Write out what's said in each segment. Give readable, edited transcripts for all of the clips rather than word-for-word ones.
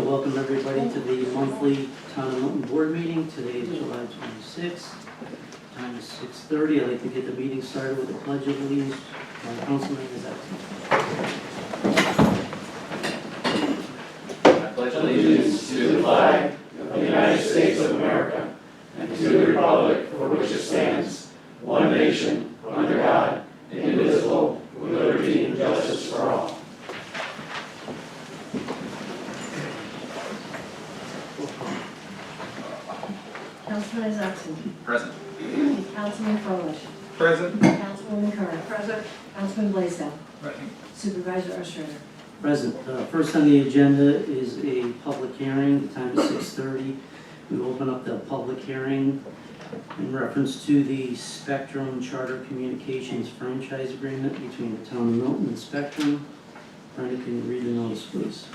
welcome everybody to the monthly Town of Milton Board meeting. Today is July 26th. Time is 6:30. I'd like to get the meeting started with a pledge of allegiance. Councilman is acting. I pledge allegiance to the flag of the United States of America and to the republic for which it stands, one nation, under God, indivisible, with liberty and justice for all. Councilman Isaacson. Present. Councilman Froelich. Present. Councilwoman Kerr. Present. Councilman Blaisdell. Present. Supervisor Ostrander. Present. First on the agenda is a public hearing. The time is 6:30. We will open up the public hearing in reference to the Spectrum Charter Communications franchise agreement between the Town of Milton and Spectrum. Brenda, can you read the notice, please?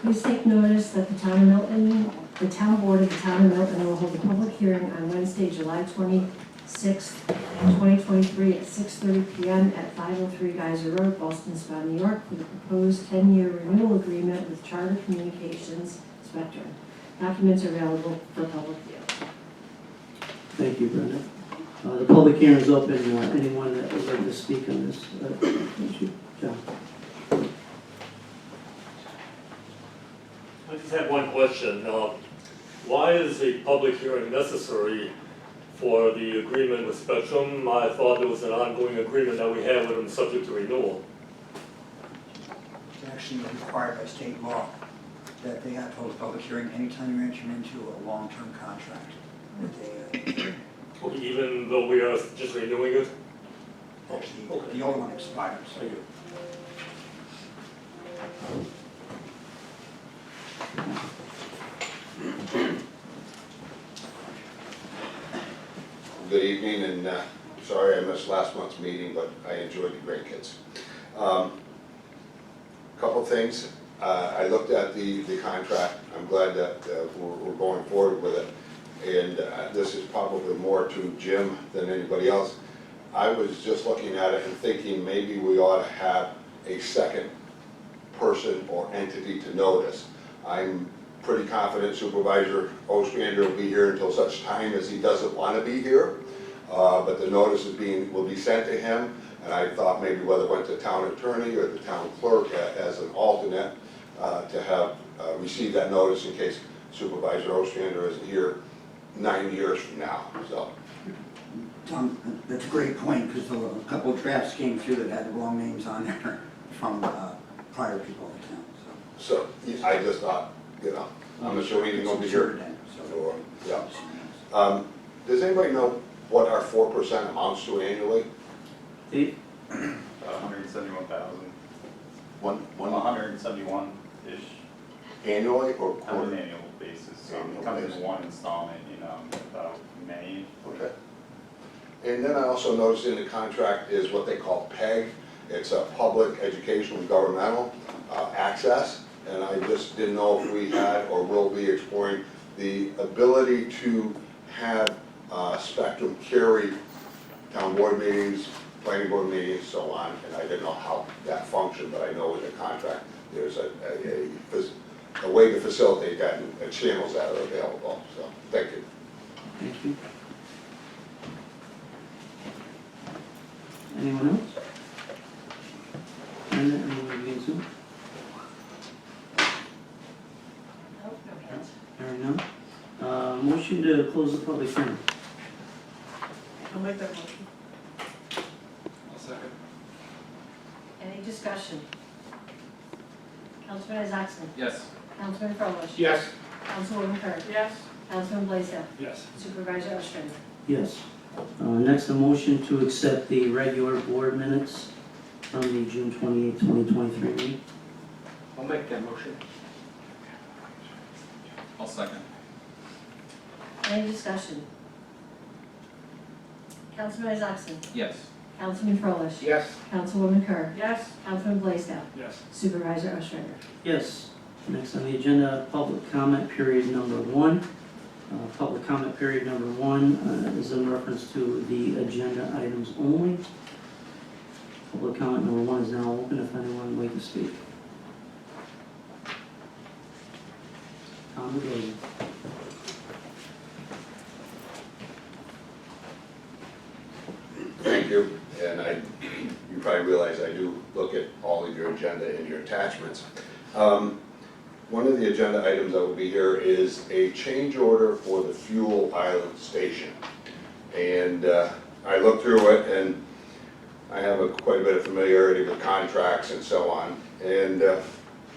Please take notice that the Town Board of the Town of Milton will hold a public hearing on Wednesday, July 26th, 2023 at 6:30 p.m. at 503 Geyser Road, Boston Spa, New York, for the proposed 10-year renewal agreement with Charter Communications Spectrum. Documents are available for public view. Thank you, Brenda. The public hearing is open. Anyone that would like to speak on this? Thank you. John. I just have one question. Why is a public hearing necessary for the agreement with Spectrum? I thought it was an ongoing agreement that we had with them subject to renewal. It's actually required by state law that they have to hold a public hearing anytime you're entering into a long-term contract. Even though we are just renewing it? Actually, the old one expires. Thank you. Good evening, and sorry I missed last month's meeting, but I enjoyed the grandkids. Couple things. I looked at the contract. I'm glad that we're going forward with it, and this is probably more to Jim than anybody else. I was just looking at it and thinking maybe we ought to have a second person or entity to notice. I'm pretty confident Supervisor Ostrander will be here until such time as he doesn't want to be here. But the notice will be sent to him, and I thought maybe whether it went to the town attorney or the town clerk as an alternate to have received that notice in case Supervisor Ostrander isn't here 9 years from now. So. Tom, that's a great point, because a couple of drafts came through that had the wrong names on there from prior people in town. So I just thought, I'm assuming he's going to be here. So, yeah. Does anybody know what our 4% amounts to annually? 171,000. 171-ish Annually or on quarterly? an annual basis. Annual It comes basis. in one installment in about May. Okay. And then I also noticed in the contract is what they call PEG. It's a public educational and governmental access. And I just didn't know if we had or will be exploring the ability to have Spectrum carry town board meetings, planning board meetings, so on. And I didn't know how that functioned, but I know in the contract there's a way to facilitate that and channels that are available. So thank you. Thank you. Anyone else? Brenda, anyone against Zoom? Nope, no hands. Hearing none. Motion to close the public hearing. I'll make that motion. I'll second. Any discussion? Councilman Isaacson. Yes. Councilman Froelich. Yes. Councilwoman Kerr. Yes. Councilman Blaisdell. Yes. Supervisor Ostrander. Yes. Next, a motion to accept the regular board minutes from the June 28, 2023 meeting. I'll make that motion. I'll second. Any discussion? Councilman Isaacson. Yes. Councilman Froelich. Yes. Councilwoman Kerr. Yes. Councilman Blaisdell. Yes. Supervisor Ostrander. Yes. Next on the agenda, public comment period number 1. Public comment period number 1 is in reference to the agenda items only. Public comment number 1 is now open if anyone would like to speak. on the building. Thank you, and you probably realize I do look at all of your agenda and your attachments. One of the agenda items that will be here is a change order for the fuel island station. And I looked through it, and I have quite a bit of familiarity with contracts and so on. And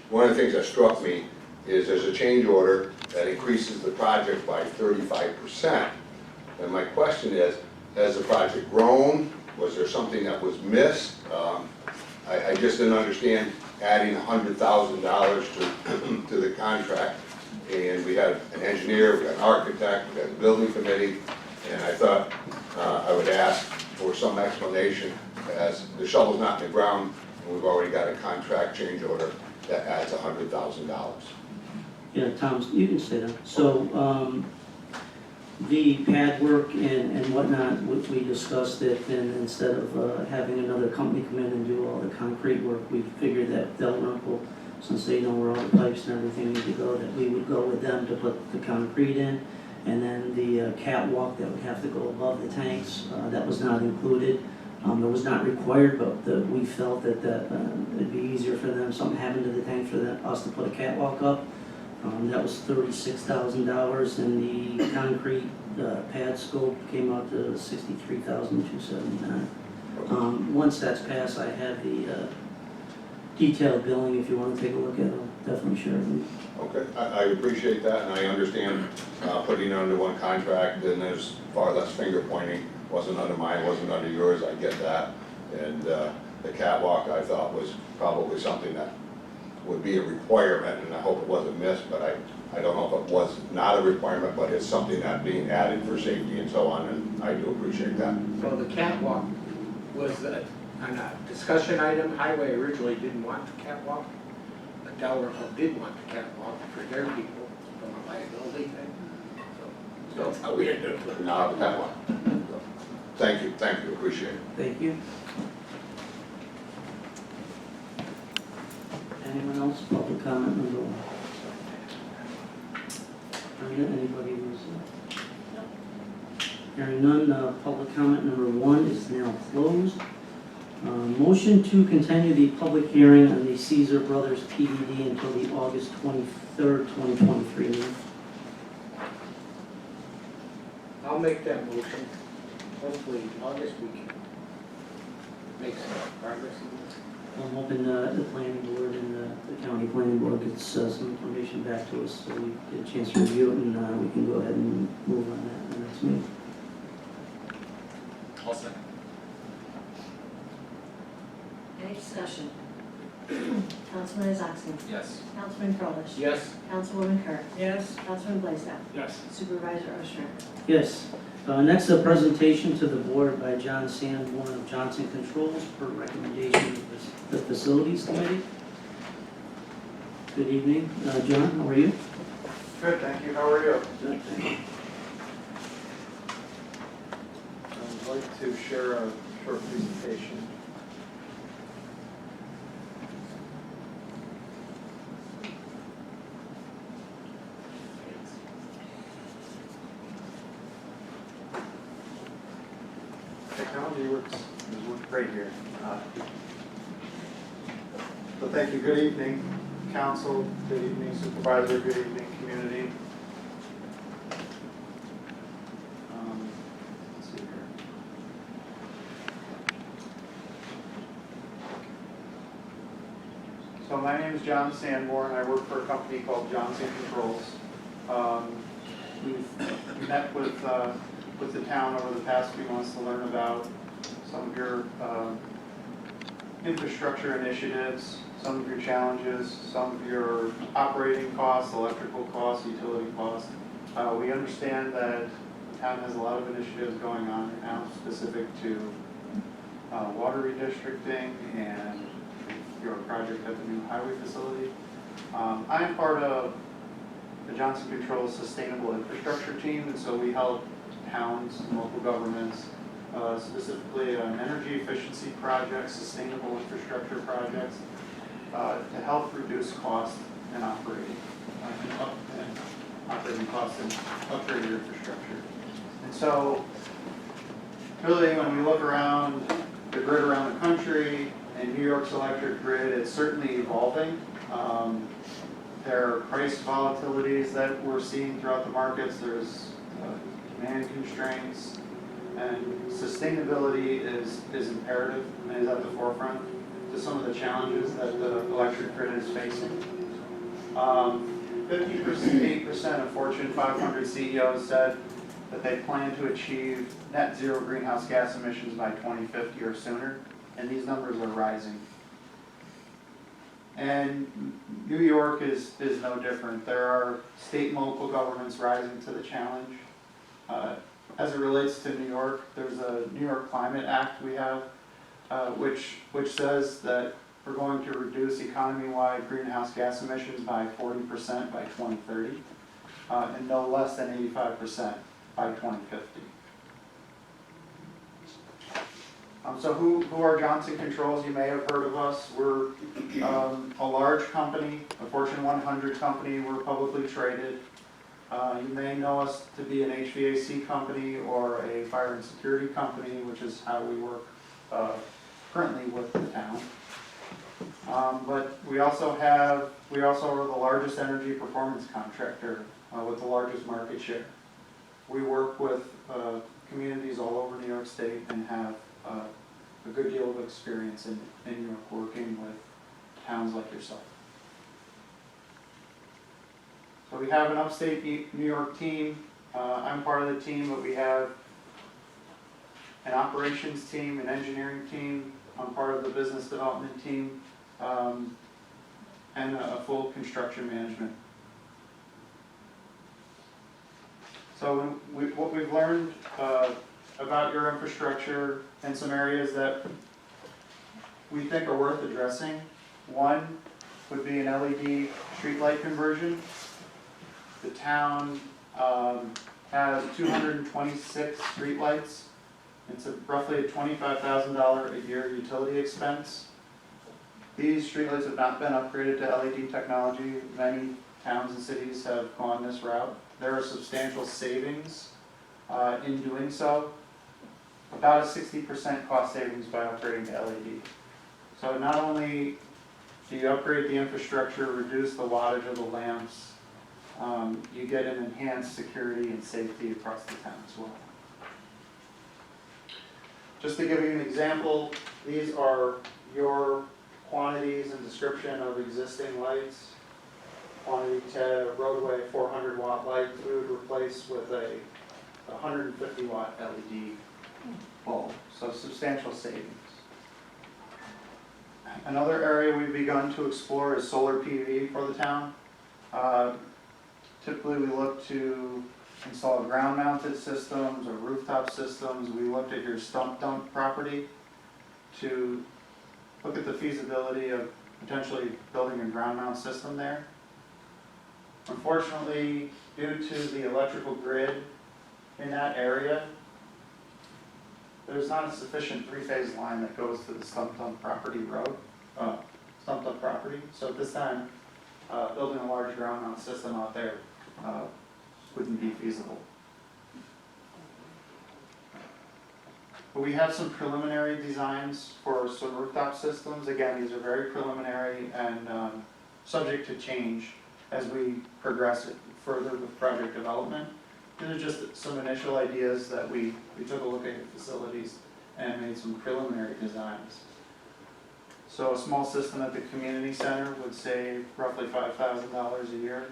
one of the things that struck me is there's a change order that increases the project by 35%. And my question is, has the project grown? Was there something that was missed? I just didn't understand adding $100,000 to the contract. And we had an engineer, we had an architect, we had a building committee, and I thought I would ask for some explanation, as the shovel's not in the ground, and we've already got a contract change order that adds $100,000. Yeah, Tom, you can say that. So, the pad work and whatnot, we discussed it, and instead of having another company come in and do all the concrete work, we figured that Delmarco, since they know where all the pipes and everything need to go, that we would go with them to put the concrete in. And then the catwalk that would have to go above the tanks, that was not included. It was not required, but we felt that it'd be easier for them, something happened to the tank, for us to put a catwalk up. That was $36,000, and the concrete pad scope came out to $63,279. Once that's passed, I have the detailed billing. If you want to take a look at it, I'll definitely share it with you. Okay, I appreciate that, and I understand putting it under one contract, and there's far less finger pointing. Wasn't under mine, wasn't under yours, I get that. And the catwalk, I thought, was probably something that would be a requirement, and I hope it wasn't missed, but I don't know if it was not a requirement, but it's something that being added for safety and so on, and I do appreciate that. Well, the catwalk was on a discussion item. Highway originally didn't want the catwalk, but Delmarco did want the catwalk for their people from a liability thing. So that's how we ended up with it. Now, that one. Thank you, appreciate it. Thank you. Anyone else? Public comment number one. Anybody who's hearing none, public comment number one is now closed. Motion to continue the public hearing on the Caesar Brothers PDD until the August 23rd, 2023 meeting. I'll make that motion. Hopefully, in August we can make some progress in this. I'm hoping the planning board and the county planning board gets some information back to us, so we get a chance to review it, and we can go ahead and move on that in the next meeting. I'll second. Any discussion? Councilman Isakson? Yes. Councilman Crowlish? Yes. Councilwoman Kerr? Yes. Councilman Blaisdell? Yes. Supervisor Ostrander? Yes. Next, a presentation to the board by John Sanborn of Johnson Controls per recommendation of the Facilities Committee. Good evening. John, how are you? Good, thank you. How are you? Good, thank you. I'd like to share a short presentation. Technology works great here. So thank you. Good evening, council. Good evening, supervisor. Good evening, community. Let's see here. So my name is John Sanborn. I work for a company called Johnson Controls. We've met with the town over the past few months to learn about some of your infrastructure initiatives, some of your challenges, some of your operating costs, electrical costs, utility costs. We understand that the town has a lot of initiatives going on right now specific to water redistricting and your project at the new highway facility. I am part of the Johnson Controls Sustainable Infrastructure Team, and so we help towns and local governments, specifically on energy efficiency projects, sustainable infrastructure projects, to help reduce costs and operating and operating costs and upgrade your infrastructure. And so, really, when we look around the grid around the country and New York's electric grid, it's certainly evolving. There are price volatilities that we're seeing throughout the markets. There's demand constraints, and sustainability is imperative and is at the forefront to some of the challenges that the electric grid is facing. 58% of Fortune 500 CEOs said that they plan to achieve net zero greenhouse gas emissions by 2050 or sooner, and these numbers are rising. And New York is no different. There are state and local governments rising to the challenge. As it relates to New York, there's a New York Climate Act we have, which says that we're going to reduce economy-wide greenhouse gas emissions by 40% by 2030, and no less than 85% by 2050. So who are Johnson Controls? You may have heard of us. We're a large company, a Fortune 100 company. We're publicly traded. You may know us to be an HVAC company or a fire and security company, which is how we work currently with the town. But we also are the largest energy performance contractor with the largest market share. We work with communities all over New York State and have a good deal of experience in New York working with towns like yourself. So we have an upstate New York team. I'm part of the team, but we have an operations team, an engineering team. I'm part of the business development team, and a full construction management. So what we've learned about your infrastructure and some areas that we think are worth addressing. One would be an LED streetlight conversion. The town has 226 streetlights. It's roughly a $25,000 a year utility expense. These streetlights have not been upgraded to LED technology. Many towns and cities have gone this route. There are substantial savings in doing so. About a 60% cost savings by upgrading to LED. So not only do you upgrade the infrastructure, reduce the wattage of the lamps, you get an enhanced security and safety across the town as well. Just to give you an example, these are your quantities and description of existing lights. Quantity 10, roadway 400 watt light, we would replace with a 150 watt LED bulb, so substantial savings. Another area we've begun to explore is solar PV for the town. Typically we look to install ground mounted systems or rooftop systems. We looked at your stump dump property to look at the feasibility of potentially building a ground mount system there. Unfortunately, due to the electrical grid in that area, there's not a sufficient three-phase line that goes to the stump dump property road, stump dump property. So at this time, building a large ground mount system out there wouldn't be feasible. But we have some preliminary designs for some rooftop systems. Again, these are very preliminary and subject to change as we progress it further with project development. These are just some initial ideas that we took a look at your facilities and made some preliminary designs. So a small system at the community center would save roughly $5,000 a year.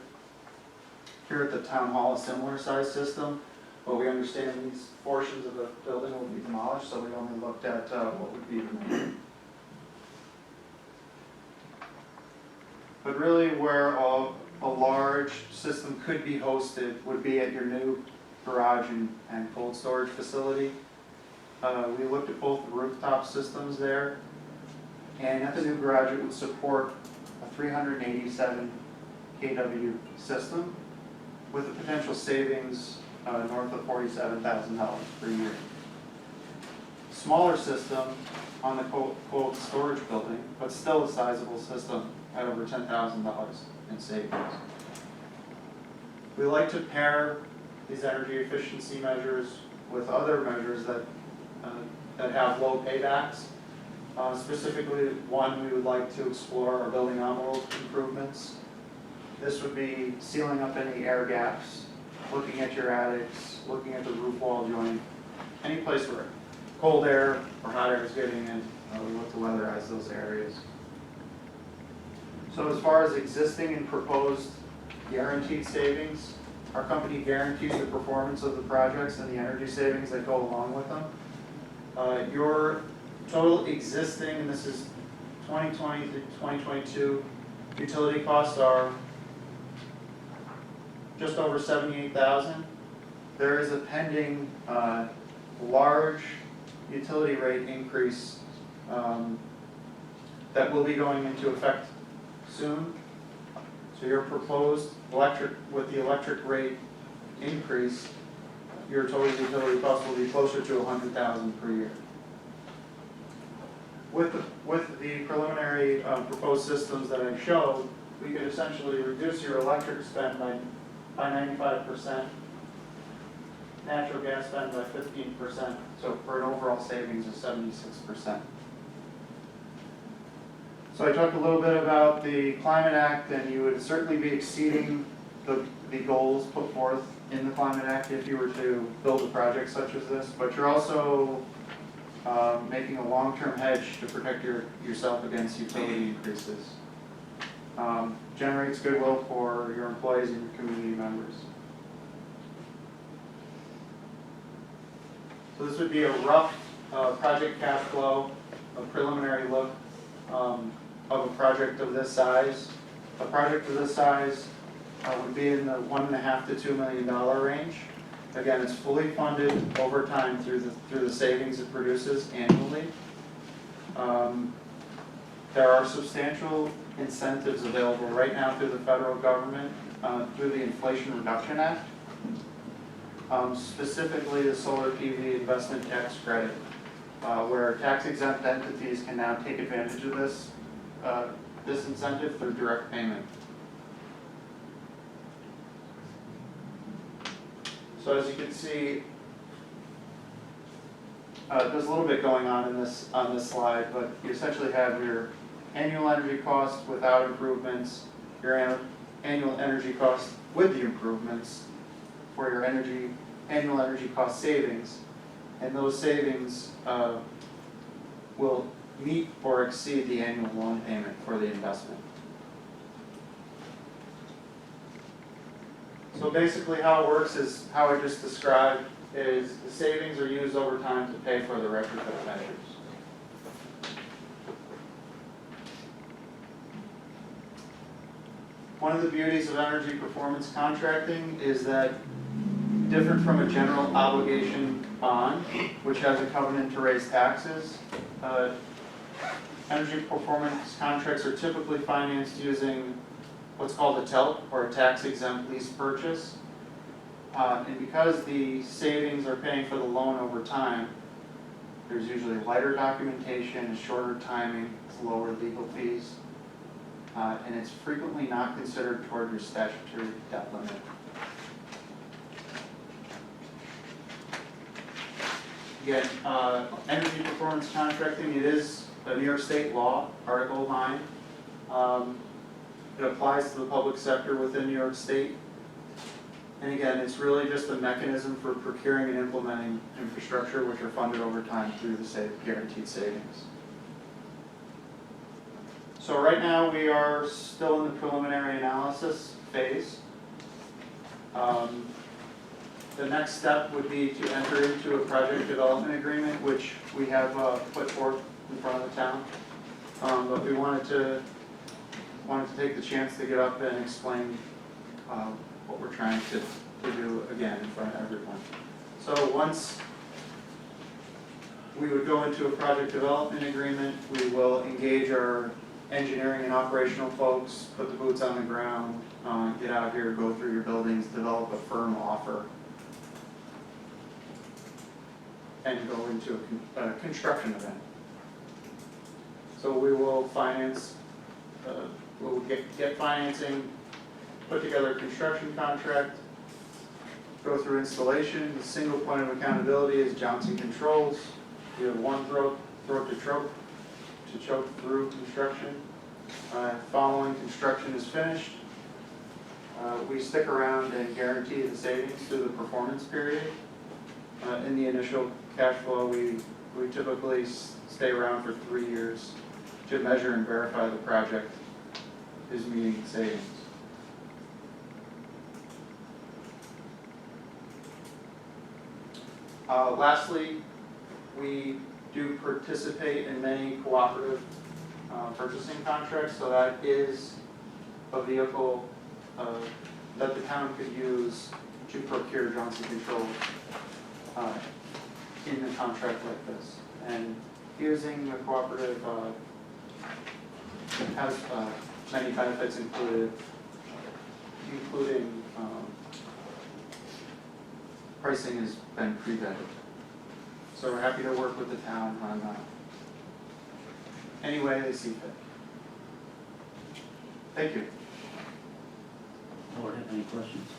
Here at the town hall, a similar size system, but we understand these portions of the building will be demolished, so we only looked at what would be remaining. But really where a large system could be hosted would be at your new garage and cold storage facility. We looked at both rooftop systems there, and at the new garage it would support a 387 kW system with a potential savings north of $47,000 per year. Smaller system on the cold storage building, but still a sizable system at over $10,000 in savings. We like to pair these energy efficiency measures with other measures that have low paybacks. Specifically, one we would like to explore are building envelope improvements. This would be sealing up any air gaps, looking at your attics, looking at the roof wall joint, any place where cold air or hot air is getting in, we look to weatherize those areas. So as far as existing and proposed guaranteed savings, our company guarantees the performance of the projects and the energy savings that go along with them. Your total existing, and this is 2020 to 2022, utility costs are just over $78,000. There is a pending large utility rate increase that will be going into effect soon. So your proposed with the electric rate increase, your total utility cost will be closer to $100,000 per year. With the preliminary proposed systems that I showed, we could essentially reduce your electric spend by 95%, natural gas spend by 15%, so for an overall savings of 76%. So I talked a little bit about the Climate Act, and you would certainly be exceeding the goals put forth in the Climate Act if you were to build a project such as this, but you're also making a long-term hedge to protect yourself against utility increases. Generates goodwill for your employees and your community members. So this would be a rough project cash flow, a preliminary look of a project of this size. A project of this size would be in the $1.5 to $2 million range. Again, it's fully funded over time through the savings it produces annually. There are substantial incentives available right now through the federal government, through the Inflation Reduction Act. Specifically the solar PV investment tax credit, where tax-exempt entities can now take advantage of this incentive through direct payment. So as you can see, there's a little bit going on this slide, but you essentially have your annual energy cost without improvements, your annual energy cost with the improvements for your annual energy cost savings, and those savings will meet or exceed the annual loan payment for the investment. So basically how it works is how I just described, is the savings are used over time to pay for the retrofit measures. One of the beauties of energy performance contracting is that, different from a general obligation bond, which has a covenant to raise taxes, energy performance contracts are typically financed using what's called a TELP, or a tax-exempt lease purchase. And because the savings are paying for the loan over time, there's usually lighter documentation, shorter timing, lower legal fees, and it's frequently not considered toward your statutory debt limit. Again, energy performance contracting, it is a New York State law, Article 9. It applies to the public sector within New York State. And again, it's really just a mechanism for procuring and implementing infrastructure which are funded over time through the guaranteed savings. So right now we are still in the preliminary analysis phase. The next step would be to enter into a project development agreement, which we have put forth in front of the town. But we wanted to take the chance to get up and explain what we're trying to do again in front of everyone. So once we would go into a project development agreement, we will engage our engineering and operational folks, put the boots on the ground, get out here, go through your buildings, develop a firm offer, and go into a construction event. So we will finance, we'll get financing, put together a construction contract, go through installation. The single point of accountability is Johnson Controls. You have one throat to choke through construction. Following construction is finished, we stick around and guarantee the savings through the performance period. In the initial cash flow, we typically stay around for 3 years to measure and verify the project is meeting savings. Lastly, we do participate in many cooperative purchasing contracts, so that is a vehicle that the town could use to procure Johnson Controls in a contract like this. And using the cooperative has many benefits including pricing has been pre-vetted. So we're happy to work with the town on any way they see fit. Thank you. Board have any questions?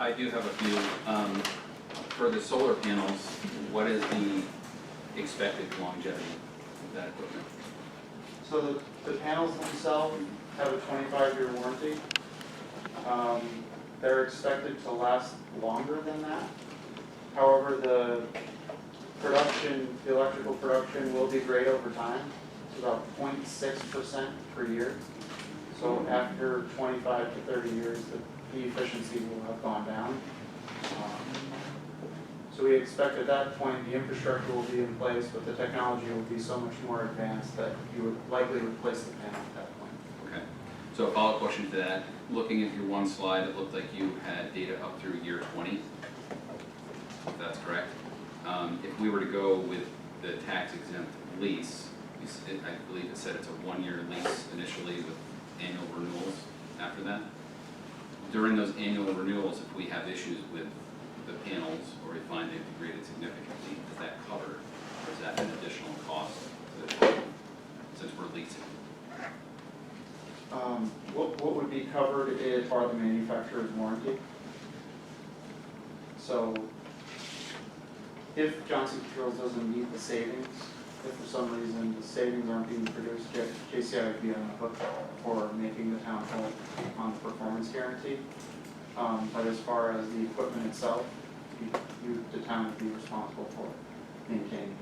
I do have a few. For the solar panels, what is the expected longevity of that equipment? So the panels themselves have a 25-year warranty. They're expected to last longer than that. However, the electrical production will degrade over time. It's about 0.6% per year. So after 25 to 30 years, the efficiency will have gone down. So we expect at that point the infrastructure will be in place, but the technology will be so much more advanced that you would likely replace the panel at that point. Okay. So a follow-up question to that. Looking at your one slide, it looked like you had data up through year 20, if that's correct. If we were to go with the tax-exempt lease, I believe it said it's a 1-year lease initially with annual renewals after that. During those annual renewals, if we have issues with the panels or we find they've degraded significantly, is that covered, or is that an additional cost to the town since we're leasing? What would be covered are the manufacturer's warranty. So if Johnson Controls doesn't meet the savings, if for some reason the savings aren't being produced, JCI would be on the hook for making the town whole on the performance guarantee. But as far as the equipment itself, the town would be responsible for maintaining.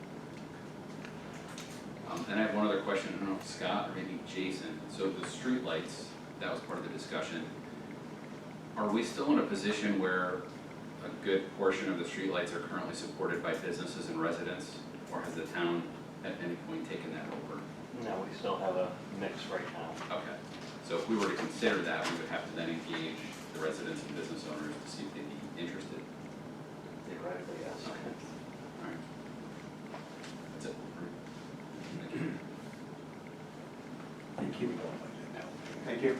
And I have one other question, I don't know if Scott or maybe Jason. So the street lights, that was part of the discussion. Are we still in a position where a good portion of the street lights are currently supported by businesses and residents? Or has the town at any point taken that over? No, we still have a mix right now. Okay. So if we were to consider that, we would have to then engage the residents and business owners to see if they'd be interested. Theoretically, yes. Okay. All right. That's it. Thank you. Thank you. Thank you.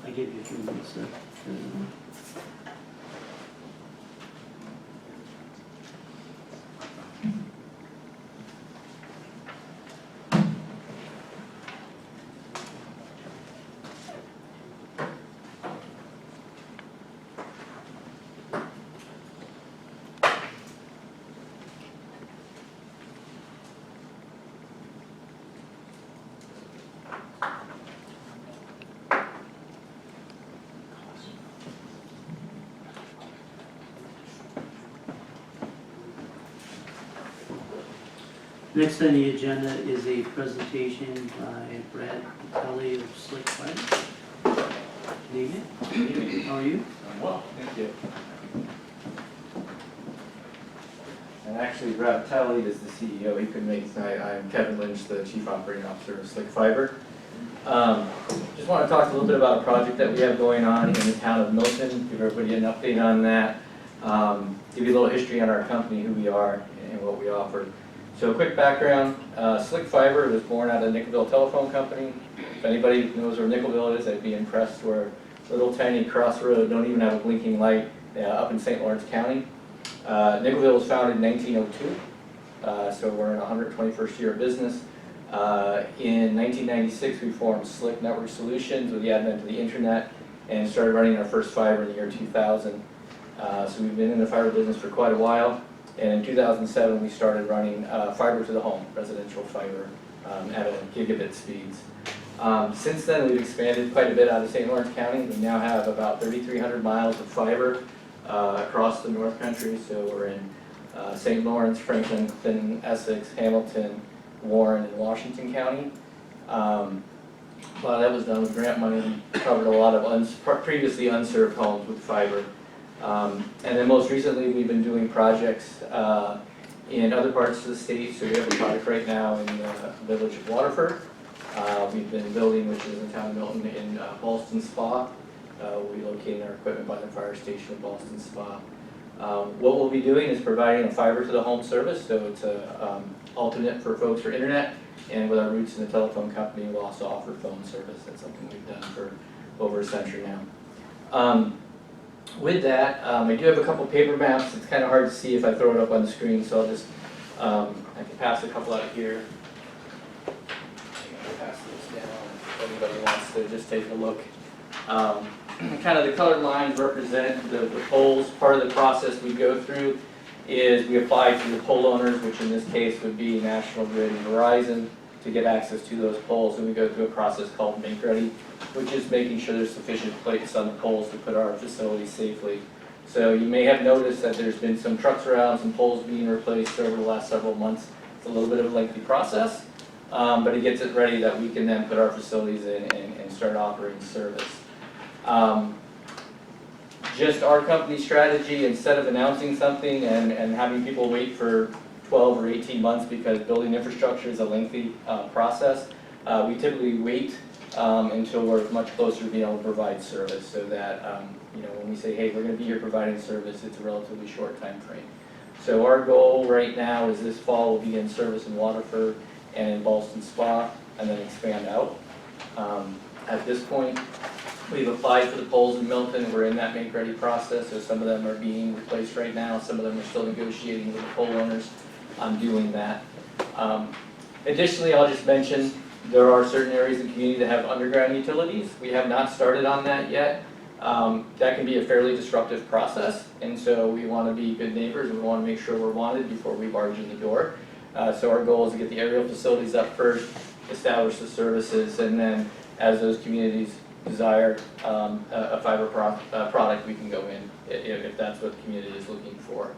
I gave you a few minutes there. Next on the agenda is a presentation by Brad Kelly of Slick Fiber. Good evening. Good evening. How are you? Well, thank you. And actually, Brad Talley is the CEO. He couldn't make it tonight. I'm Kevin Lynch, the Chief Operating Officer of Slick Fiber. Just want to talk a little bit about a project that we have going on in the town of Milton, give everybody an update on that, give you a little history on our company, who we are, and what we offer. So a quick background, Slick Fiber was born out of Nickelville Telephone Company. If anybody knows where Nickelville is, I'd be impressed. We're a little tiny crossroad, don't even have a blinking light, up in St. Lawrence County. Nickelville was founded in 1902, so we're in 121st year of business. In 1996, we formed Slick Network Solutions with the advent of the internet and started running our first fiber in the year 2000. So we've been in the fiber business for quite a while, and in 2007 we started running fiber to the home, residential fiber at a gigabit speeds. Since then we've expanded quite a bit out of St. Lawrence County. We now have about 3,300 miles of fiber across the North Country, so we're in St. Lawrence, Franklin, Clinton, Essex, Hamilton, Warren, and Washington County. A lot of that was done with grant money. We covered a lot of previously unserved homes with fiber. And then most recently, we've been doing projects in other parts of the state. So we have a project right now in the village of Waterford. We've been building, which is in the town of Milton, in Ballston Spa. We'll be locating our equipment by the fire station in Ballston Spa. What we'll be doing is providing a fiber to the home service. So it's a alternate for folks for internet. And with our roots in the telephone company, we'll also offer phone service. That's something we've done for over a century now. With that, I do have a couple paper maps. It's kind of hard to see if I throw it up on the screen, so I'll just, I can pass a couple out here. I'll pass those down if anybody wants to just take a look. Kind of the colored lines represent the poles. Part of the process we go through is we apply to the pole owners, which in this case would be National Grid and Verizon, to get access to those poles, and we go through a process called Make Ready, which is making sure there's sufficient plates on the poles to put our facility safely. So you may have noticed that there's been some trucks around, some poles being replaced over the last several months. It's a little bit of a lengthy process, but it gets it ready that we can then put our facilities in and start operating service. Just our company strategy, instead of announcing something and having people wait for 12 or 18 months because building infrastructure is a lengthy process, we typically wait until we're much closer to being able to provide service, so that when we say, hey, we're going to be here providing service, it's a relatively short time frame. So our goal right now is this fall we'll begin service in Waterford and in Ballston Spa, and then expand out. At this point, we've applied for the poles in Milton. We're in that make ready process, so some of them are being replaced right now. Some of them are still negotiating with the pole owners on doing that. Additionally, I'll just mention there are certain areas of the community that have underground utilities. We have not started on that yet. That can be a fairly disruptive process, and so we want to be good neighbors and we want to make sure we're wanted before we barge in the door. So our goal is to get the aerial facilities up first, establish the services, and then as those communities desire a fiber product, we can go in if that's what the community is looking for.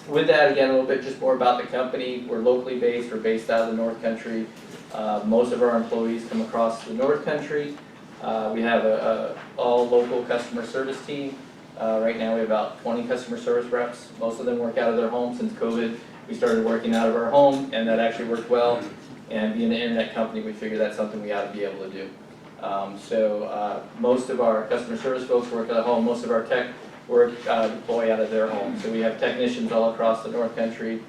With that, again, a little bit just more about the company. We're locally based. We're based out of the North Country. Most of our employees come across the North Country. We have a all local customer service team. Right now we have about 20 customer service reps. Most of them work out of their home. Since COVID, we started working out of our home, and that actually worked well. And being an internet company, we figured that's something we ought to be able to do. Most of our customer service folks work at home. Most of our tech work deploy out of their home. So we have technicians all across the North Country.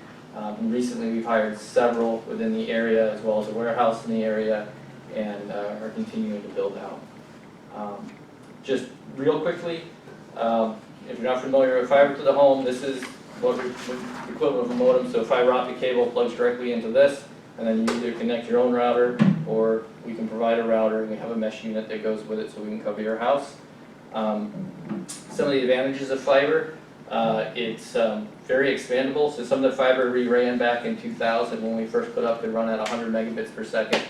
Recently we've hired several within the area, as well as a warehouse in the area, and are continuing to build out. Just real quickly, if you're not familiar with fiber to the home, this is what the equivalent of a modem. So fiber optic cable plugs directly into this, and then you either connect your own router, or we can provide a router, and we have a mesh unit that goes with it so we can cover your house. Some of the advantages of fiber, it's very expandable. So some of the fiber we ran back in 2000 when we first put up could run at 100 megabits per second.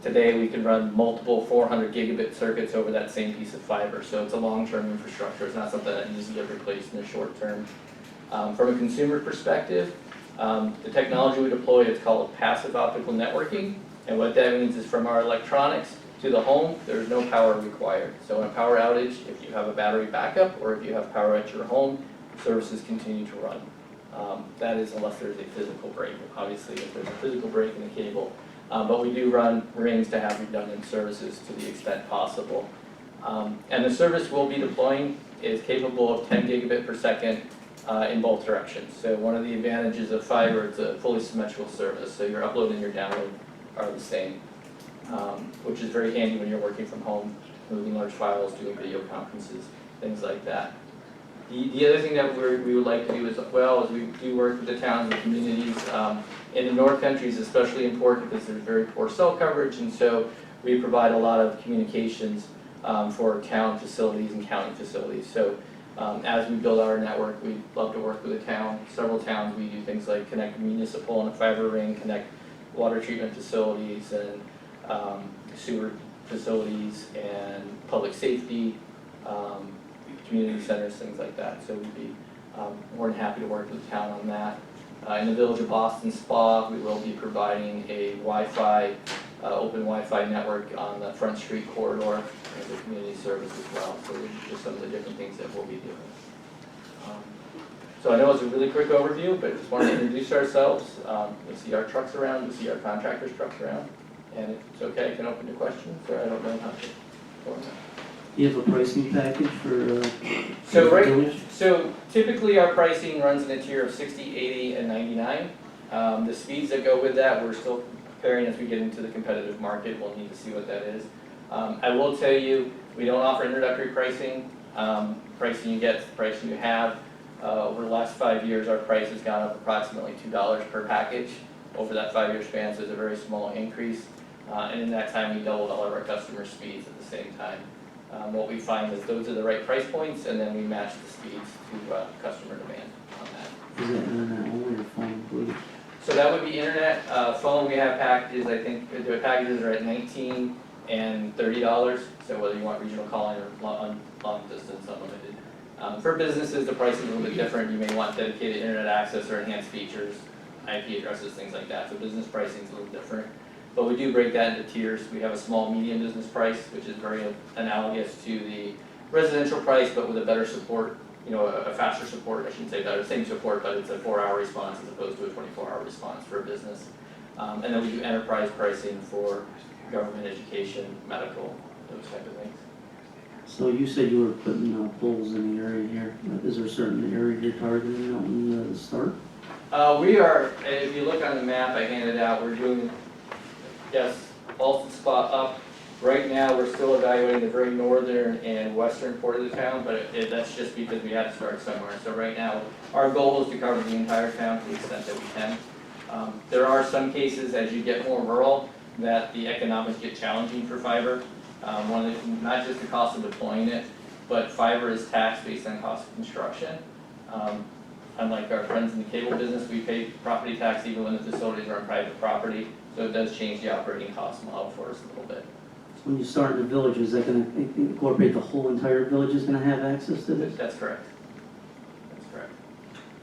Today we can run multiple 400 gigabit circuits over that same piece of fiber. So it's a long-term infrastructure. It's not something that needs to get replaced in the short term. From a consumer perspective, the technology we deploy is called passive optical networking. And what that means is from our electronics to the home, there's no power required. So in a power outage, if you have a battery backup or if you have power at your home, services continue to run. That is unless there's a physical break. Obviously, if there's a physical break in the cable. But we do run rings to have redundant services to the extent possible. And the service we'll be deploying is capable of 10 gigabit per second in both directions. So one of the advantages of fiber, it's a fully symmetrical service. So your upload and your download are the same, which is very handy when you're working from home, moving large files, doing video conferences, things like that. The other thing that we would like to do as well is we do work with the towns and communities. In the North Country is especially important because there's very poor cell coverage, and so we provide a lot of communications for town facilities and county facilities. So as we build our network, we love to work with a town. Several towns, we do things like connect municipal and a fiber ring, connect water treatment facilities and sewer facilities and public safety, community centers, things like that. So we'd be more than happy to work with the town on that. In the Village of Boston Spa, we will be providing a Wi-Fi, open Wi-Fi network on the Front Street corridor as a community service as well. So these are just some of the different things that we'll be doing. So I know it's a really quick overview, but just wanted to introduce ourselves. You'll see our trucks around, you'll see our contractors' trucks around. And if it's okay, I can open to questions, or I don't know how to form that. You have a pricing package for, So the village? So typically our pricing runs in a tier of 60, 80, and 99. The speeds that go with that, we're still preparing as we get into the competitive market. We'll need to see what that is. I will tell you, we don't offer introductory pricing. Pricing you get is the pricing you have. Over the last 5 years, our price has gone up approximately $2 per package over that 5-year span, so it's a very small increase. And in that time, we doubled all of our customer speeds at the same time. What we find is those are the right price points, and then we match the speeds to customer demand on that. Is that internet only or phone included? So that would be internet. Phone, we have packages, I think the packages are at $19 and $30, so whether you want regional calling or long distance unlimited. For businesses, the price is a little bit different. You may want dedicated internet access or enhanced features, IP addresses, things like that. So business pricing is a little different. But we do break that into tiers. We have a small, medium business price, which is very analogous to the residential price, but with a better support, a faster support, I shouldn't say better, same support, but it's a 4-hour response as opposed to a 24-hour response for a business. And then we do enterprise pricing for government, education, medical, those type of things. So you said you were putting poles in the area here. Is there a certain area you're targeting out in the start? We are, if you look on the map I handed out, we're doing, yes, Boston Spot up. Right now, we're still evaluating the very northern and western part of the town, but that's just because we had to start somewhere. So right now, our goal is to cover the entire town to the extent that we can. There are some cases, as you get more rural, that the economics get challenging for fiber. Not just the cost of deploying it, but fiber is taxed based on cost of construction. Unlike our friends in the cable business, we pay property tax even when the facilities are on private property, so it does change the operating cost model for us a little bit. So when you start in the village, is that going to incorporate the whole entire village is going to have access to this? That's correct. That's correct.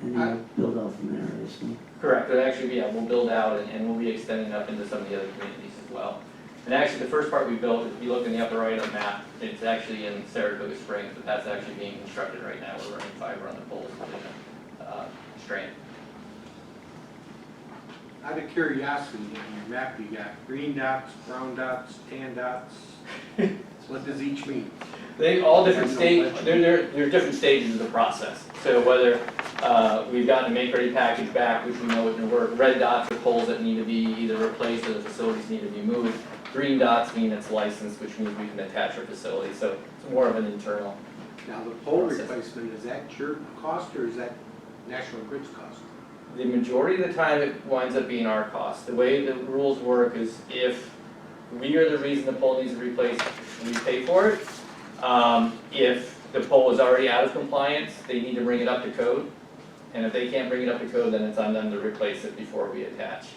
And then you'll build out from there, I assume. Correct, but actually, yeah, we'll build out and we'll be extending up into some of the other communities as well. And actually, the first part we built, if you look in the upper right of the map, it's actually in Saratoga Springs, but that's actually being constructed right now. We're running fiber on the poles within a strand. Out of curiosity, on your map, you got green dots, brown dots, tan dots. What does each mean? They all different stages. They're different stages of the process. So whether we've gotten a make-ready package back, which we know wouldn't work. Red dots are poles that need to be either replaced or the facilities need to be moved. Green dots mean it's licensed, which means we can attach our facility. So it's more of an internal. Now, the pole process. replacement, is that your cost or is that National Grid's cost? The majority of the time, it winds up being our cost. The way the rules work is if we are the reason the pole needs to be replaced, we pay for it. If the pole is already out of compliance, they need to bring it up to code. And if they can't bring it up to code, then it's on them to replace it before we attach.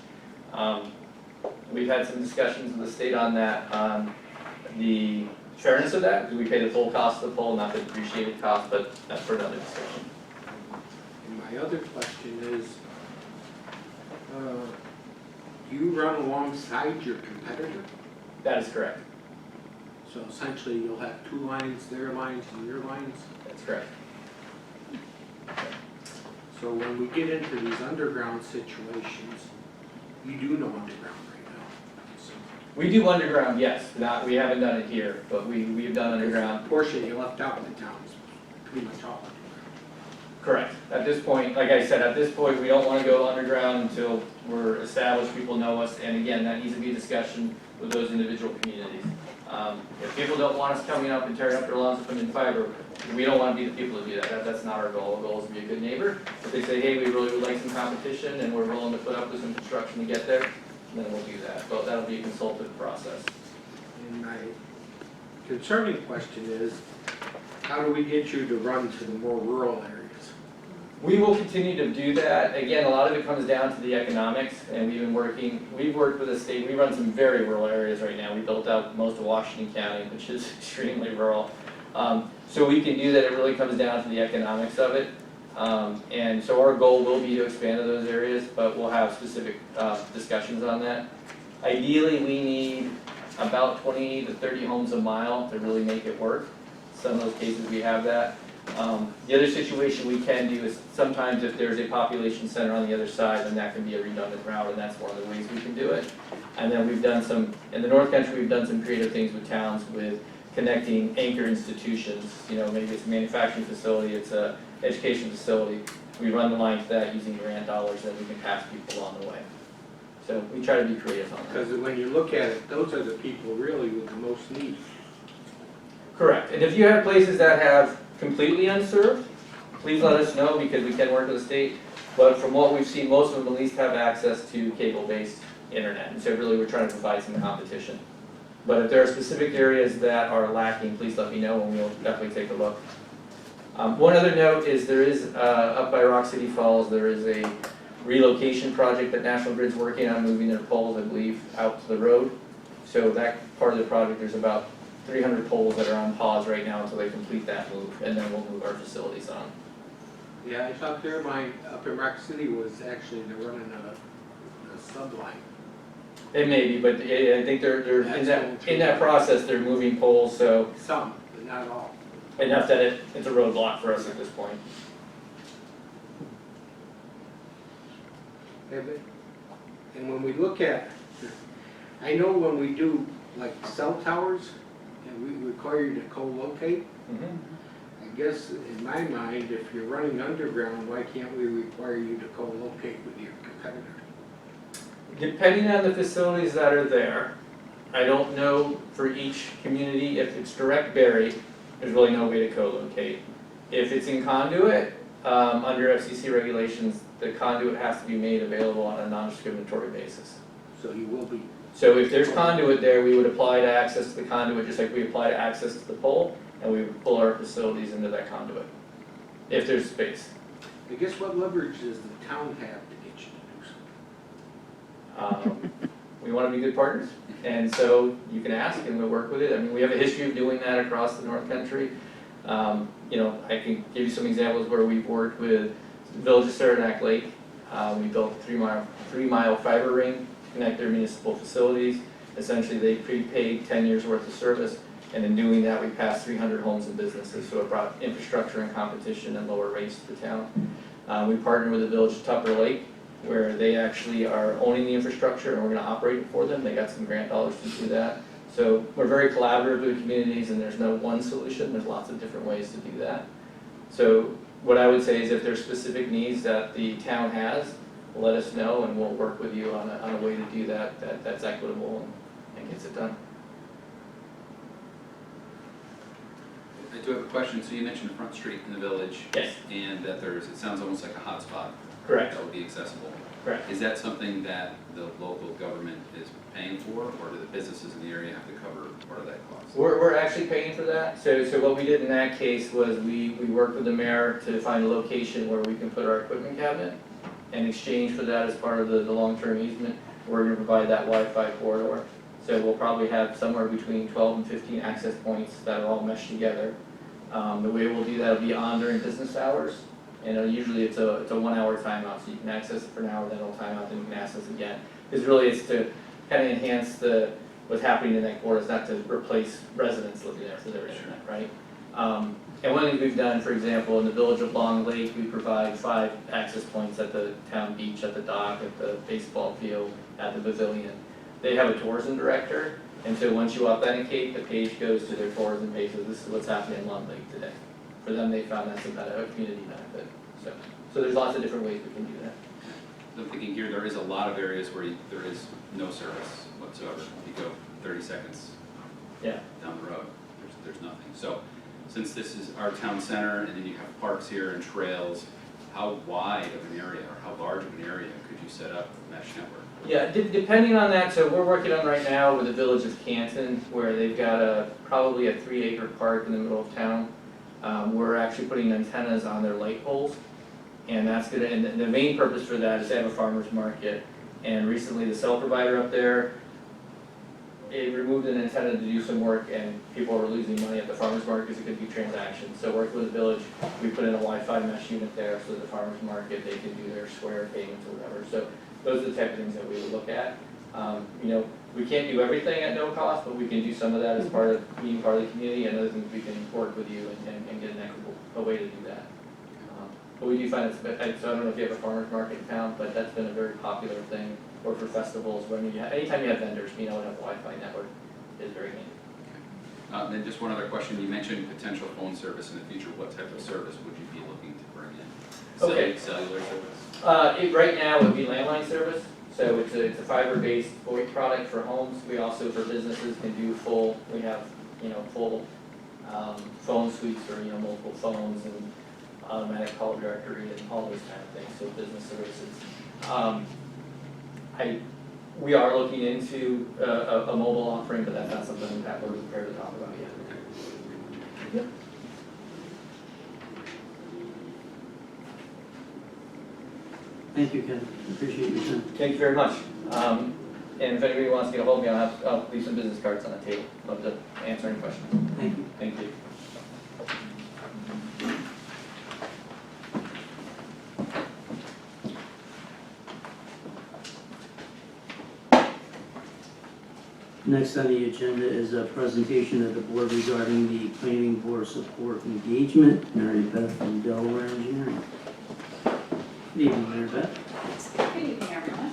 We've had some discussions with the state on that, on the fairness of that, because we pay the full cost of the pole, not the depreciated cost, but that's for another discussion. And my other question is, you run alongside your competitor? That is correct. So essentially, you'll have two lines, their lines and your lines? That's correct. So when we get into these underground situations, you do know underground right now. So We do underground, yes. We haven't done it here, but we have done underground. the portion you left out in the town is pretty much all underground. Correct. At this point, like I said, at this point, we don't want to go underground until we're established, people know us, and again, that needs to be a discussion with those individual communities. If people don't want us coming up and tearing up their lawns and putting in fiber, we don't want to be the people to do that. That's not our goal. Our goal is to be a good neighbor. If they say, hey, we really would like some competition and we're willing to put up with some construction to get there, then we'll do that. But that'll be a consultative process. And my concerning question is, how do we get you to run to the more rural areas? We will continue to do that. Again, a lot of it comes down to the economics, and we've worked with the state, we run some very rural areas right now. We built out most of Washington County, which is extremely rural. So we can do that, it really comes down to the economics of it. And so our goal will be to expand to those areas, but we'll have specific discussions on that. Ideally, we need about 20 to 30 homes a mile to really make it work. Some of those cases we have that. The other situation we can do is sometimes if there's a population center on the other side, then that can be a redundant route, and that's one of the ways we can do it. And then we've done some, in the North Country, we've done some creative things with towns with connecting anchor institutions. You know, maybe it's a manufacturing facility, it's a education facility. We run the line to that using grant dollars, and we can pass people along the way. So we try to be creative on that. Because when you look at it, those are the people really with the most need. Correct, and if you have places that have completely unserved, please let us know because we can work with the state. But from what we've seen, most of them at least have access to cable-based internet, and so really we're trying to provide some competition. But if there are specific areas that are lacking, please let me know and we'll definitely take a look. One other note is there is, up by Rock City Falls, there is a relocation project that National Grid's working on, moving their poles, I believe, out to the road. So that part of the project, there's about 300 poles that are on pause right now until they complete that move, and then we'll move our facilities on. Yeah, I thought there, up in Rock City was actually, they're running a subline. It may be, but I think they're in that process, they're moving poles, so Some, but not all. enough that it's a roadblock for us at this point. And when we look at, I know when we do like cell towers, and we require you to co-locate, I guess in my mind, if you're running underground, why can't we require you to co-locate with your competitor? Depending on the facilities that are there, I don't know for each community, if it's direct buried, there's really no way to co-locate. If it's in conduit, under FCC regulations, the conduit has to be made available on a non-discriminatory basis. So you will be. So if there's conduit there, we would apply to access to the conduit just like we apply to access to the pole, and we would pull our facilities into that conduit, if there's space. I guess what leverage does the town have to get you to do something? We want to be good partners, and so you can ask and we'll work with it. I mean, we have a history of doing that across the North Country. You know, I can give you some examples where we've worked with the Village of Saranac Lake. We built a 3-mile fiber ring to connect their municipal facilities. Essentially, they prepaid 10 years worth of service, and in doing that, we passed 300 homes and businesses, so it brought infrastructure and competition and lower rates to the town. We partnered with the Village of Tupper Lake, where they actually are owning the infrastructure and we're going to operate it for them. They got some grant dollars to do that. So we're very collaborative with communities, and there's no one solution. There's lots of different ways to do that. So what I would say is if there's specific needs that the town has, let us know and we'll work with you on a way to do that that's equitable and gets it done. I do have a question. So you mentioned Front Street in the village. Yes. And that it sounds almost like a hotspot. Correct. That would be accessible. Correct. Is that something that the local government is paying for, or do the businesses in the area have to cover part of that cost? We're actually paying for that. So what we did in that case was we worked with the mayor to find a location where we can put our equipment cabinet. In exchange for that, as part of the long-term easement, we're going to provide that Wi-Fi corridor. So we'll probably have somewhere between 12 and 15 access points that all mesh together. The way we'll do that will be on during business hours. And usually it's a 1-hour timeout, so you can access it for an hour, then it'll time out, then you can access it again. Because really it's to kind of enhance what's happening in that quarter. It's not to replace residents living there for their internet, right? And one thing we've done, for example, in the village of Long Lake, we provide 5 access points at the town beach, at the dock, at the baseball field, at the pavilion. They have a tourism director, and so once you authenticate, the page goes to their tourism page, so this is what's happening in Long Lake today. For them, they found that's a community benefit. So there's lots of different ways we can do that. I'm thinking here, there is a lot of areas where there is no service whatsoever. You go 30 seconds down the road, there's nothing. So since this is our town center, and then you have parks here and trails, how wide of an area or how large of an area could you set up a mesh network? Yeah, depending on that, so we're working on right now with the village of Canton, where they've got probably a 3-acre park in the middle of town. We're actually putting antennas on their light poles, and that's gonna, and the main purpose for that is to have a farmer's market. And recently, the cell provider up there, it removed an antenna to do some work, and people were losing money at the farmer's market because it could be transactions. So working with the village, we put in a Wi-Fi mesh unit there, so the farmer's market, they can do their square payments or whatever. So those are the type of things that we would look at. You know, we can't do everything at no cost, but we can do some of that as part of being part of the community, and other things we can work with you and get an equitable a way to do that. But we do find it's, so I don't know if you have a farmer's market in town, but that's been a very popular thing, or for festivals, when you have, anytime you have vendors, being able to have a Wi-Fi network is very handy. Then just one other question, you mentioned potential phone service in the future, what type of service would you be looking to bring in? Okay. Cellular service? Right now, it would be landline service, so it's a fiber-based VoIP product for homes. We also, for businesses, can do full, we have, you know, full phone suites for, you know, multiple phones and automatic call directory and all those kind of things, so business services. We are looking into a mobile offering, but that's not something that we're prepared to talk about yet. Yep. Thank you, Ken. Appreciate your time. Thank you very much. And if anybody wants to get a hold of me, I'll leave some business cards on the table. Love to answer any questions. Thank you. Thank you. Next on the agenda is a presentation of the board regarding the planning board support engagement. Mary Beth from Delaware Engineering. Good evening, Mary Beth. Good evening, everyone.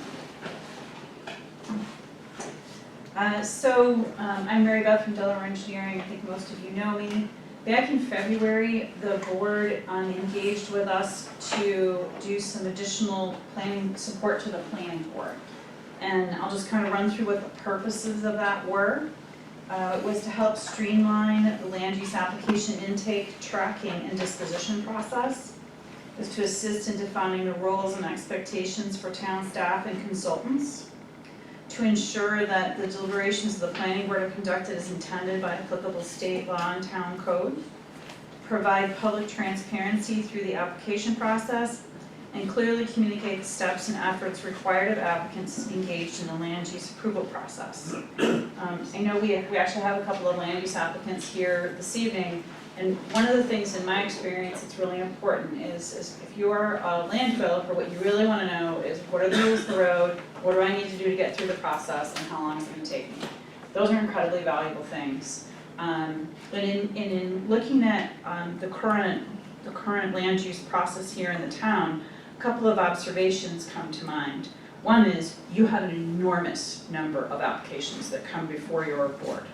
I'm Mary Beth from Delaware Engineering. I think most of you know me. Back in February, the board engaged with us to do some additional planning support to the planning board. And I'll just kind of run through what the purposes of that were. It was to help streamline the land use application intake, tracking, and disposition process. It was to assist in defining the roles and expectations for town staff and consultants. To ensure that the deliberations of the planning board are conducted as intended by applicable state law and town code. Provide public transparency through the application process, and clearly communicate the steps and efforts required of applicants engaged in the land use approval process. I know we actually have a couple of land use applicants here this evening, and one of the things in my experience that's really important is if you're a land developer, what you really want to know is what are the rules of the road, what do I need to do to get through the process, and how long it's going to take me. Those are incredibly valuable things. But in looking at the current land use process here in the town, a couple of observations come to mind. One is you have an enormous number of applications that come before your board,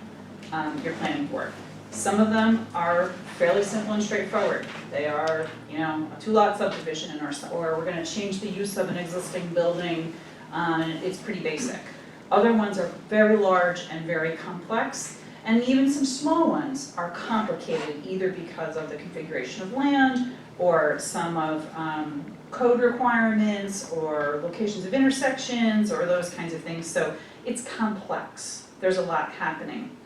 your planning board. Some of them are fairly simple and straightforward. They are, you know, a 2-lot subdivision or we're going to change the use of an existing building. It's pretty basic. Other ones are very large and very complex. And even some small ones are complicated either because of the configuration of land or some of code requirements or locations of intersections or those kinds of things. So it's complex. There's a lot happening.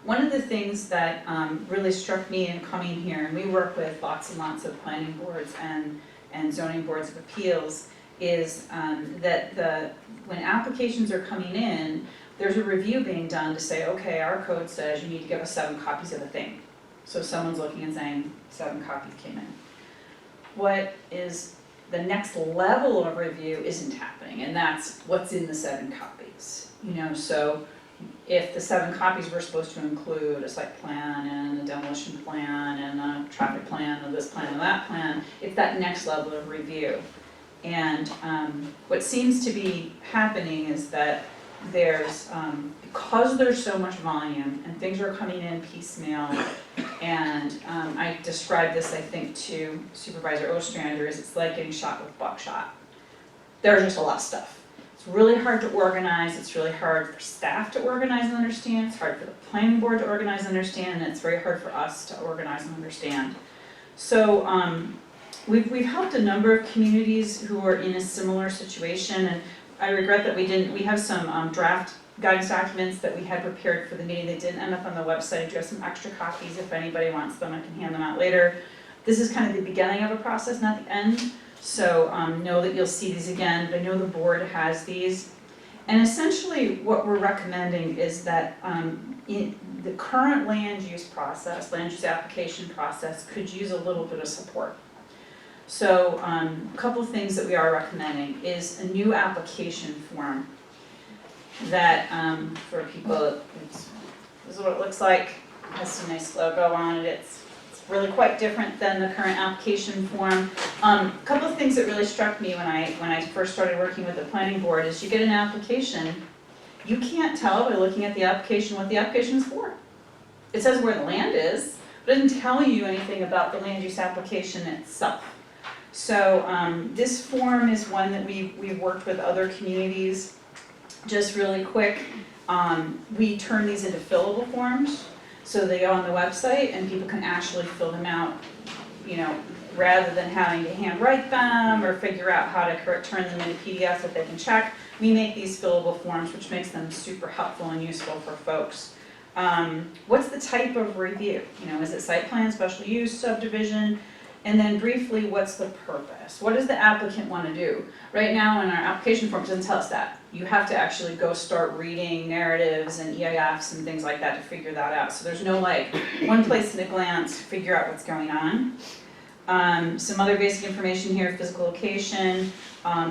One of the things that really struck me in coming here, and we work with lots and lots of planning boards and zoning boards of appeals, is that when applications are coming in, there's a review being done to say, okay, our code says you need to give us 7 copies of a thing. So someone's looking and saying 7 copies came in. What is the next level of review isn't happening, and that's what's in the 7 copies. You know, so if the 7 copies were supposed to include a site plan and a demolition plan and a traffic plan and this plan and that plan, it's that next level of review. And what seems to be happening is that there's, because there's so much volume and things are coming in piecemeal, and I described this, I think, to Supervisor Ostrander, is it's like getting shot with buckshot. There's just a lot of stuff. It's really hard to organize, it's really hard for staff to organize and understand, it's hard for the planning board to organize and understand, and it's very hard for us to organize and understand. So we've helped a number of communities who are in a similar situation, and I regret that we have some draft guidance documents that we had prepared for the meeting that didn't end up on the website. I do have some extra copies if anybody wants them, I can hand them out later. This is kind of the beginning of a process, not the end, so know that you'll see these again, but I know the board has these. And essentially what we're recommending is that in the current land use application process could use a little bit of support. So a couple of things that we are recommending is a new application form that for people, this is what it looks like. It has some nice logo on it. It's really quite different than the current application form. A couple of things that really struck me when I first started working with the planning board is you get an application, you can't tell by looking at the application what the application is for. It says where the land is, but it doesn't tell you anything about the land use application itself. So this form is one that we've worked with other communities. Just really quick, we turn these into fillable forms, so they go on the website and people can actually fill them out, you know, rather than having to handwrite them or figure out how to turn them into PDFs that they can check. We make these fillable forms, which makes them super helpful and useful for folks. What's the type of review? You know, is it site plan, special use, subdivision? And then briefly, what's the purpose? What does the applicant want to do? Right now in our application form, it doesn't tell us that. You have to actually go start reading narratives and EIFs and things like that to figure that out. So there's no like one place in a glance to figure out what's going on. Some other basic information here, physical location,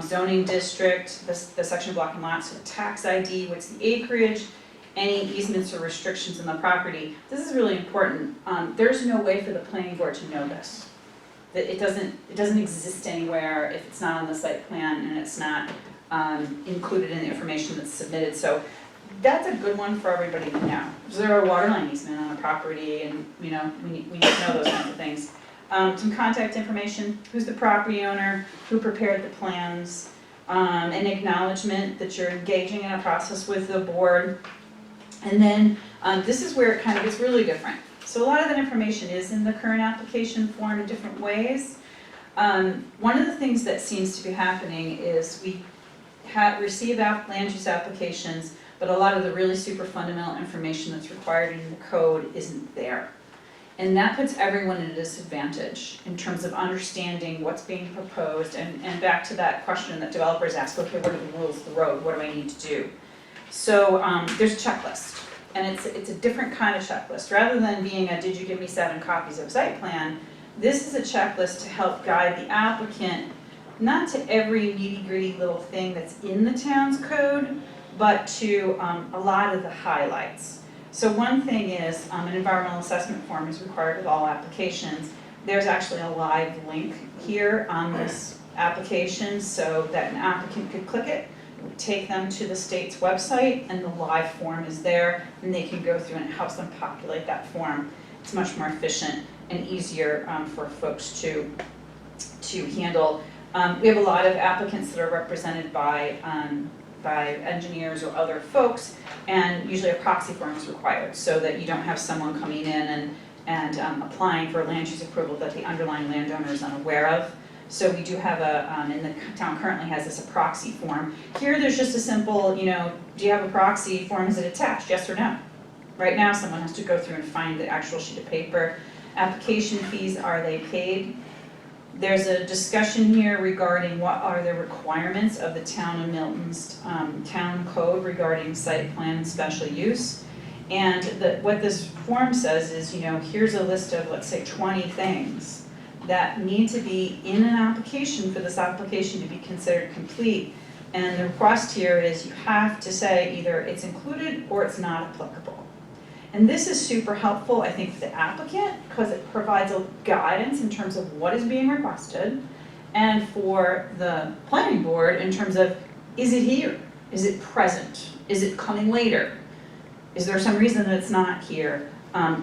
zoning district, the section of block and lot, so the tax ID, what's the acreage, any easements or restrictions in the property. This is really important. There's no way for the planning board to know this. It doesn't exist anywhere if it's not on the site plan and it's not included in the information that's submitted. So that's a good one for everybody to know. Is there a water line easement on the property? And you know, we need to know those kinds of things. Some contact information, who's the property owner, who prepared the plans, an acknowledgement that you're engaging in a process with the board. And then this is where it kind of gets really different. So a lot of that information is in the current application form in different ways. One of the things that seems to be happening is we receive land use applications, but a lot of the really super fundamental information that's required in the code isn't there. And that puts everyone at a disadvantage in terms of understanding what's being proposed, and back to that question that developers ask, okay, what are the rules of the road, what do I need to do? So there's a checklist. And it's a different kind of checklist. Rather than being a, did you give me 7 copies of site plan, this is a checklist to help guide the applicant, not to every nitty-gritty little thing that's in the town's code, but to a lot of the highlights. So one thing is, an environmental assessment form is required with all applications. There's actually a live link here on this application so that an applicant could click it, take them to the state's website, and the live form is there, and they can go through and it helps them populate that form. It's much more efficient and easier for folks to handle. We have a lot of applicants that are represented by engineers or other folks, and usually a proxy form is required so that you don't have someone coming in and applying for land use approval that the underlying landowner is unaware of. So we do have and the town currently has this a proxy form. Here there's just a simple, you know, do you have a proxy form, is it attached, yes or no? Right now someone has to go through and find the actual sheet of paper. Application fees, are they paid? There's a discussion here regarding what are the requirements of the town of Milton's town code regarding site plan and special use. And what this form says is, you know, here's a list of, let's say, 20 things that need to be in an application for this application to be considered complete. And the request here is you have to say either it's included or it's not applicable. And this is super helpful, I think, for the applicant because it provides a guidance in terms of what is being requested, and for the planning board in terms of, is it here? Is it present? Is it coming later? Is there some reason that it's not here?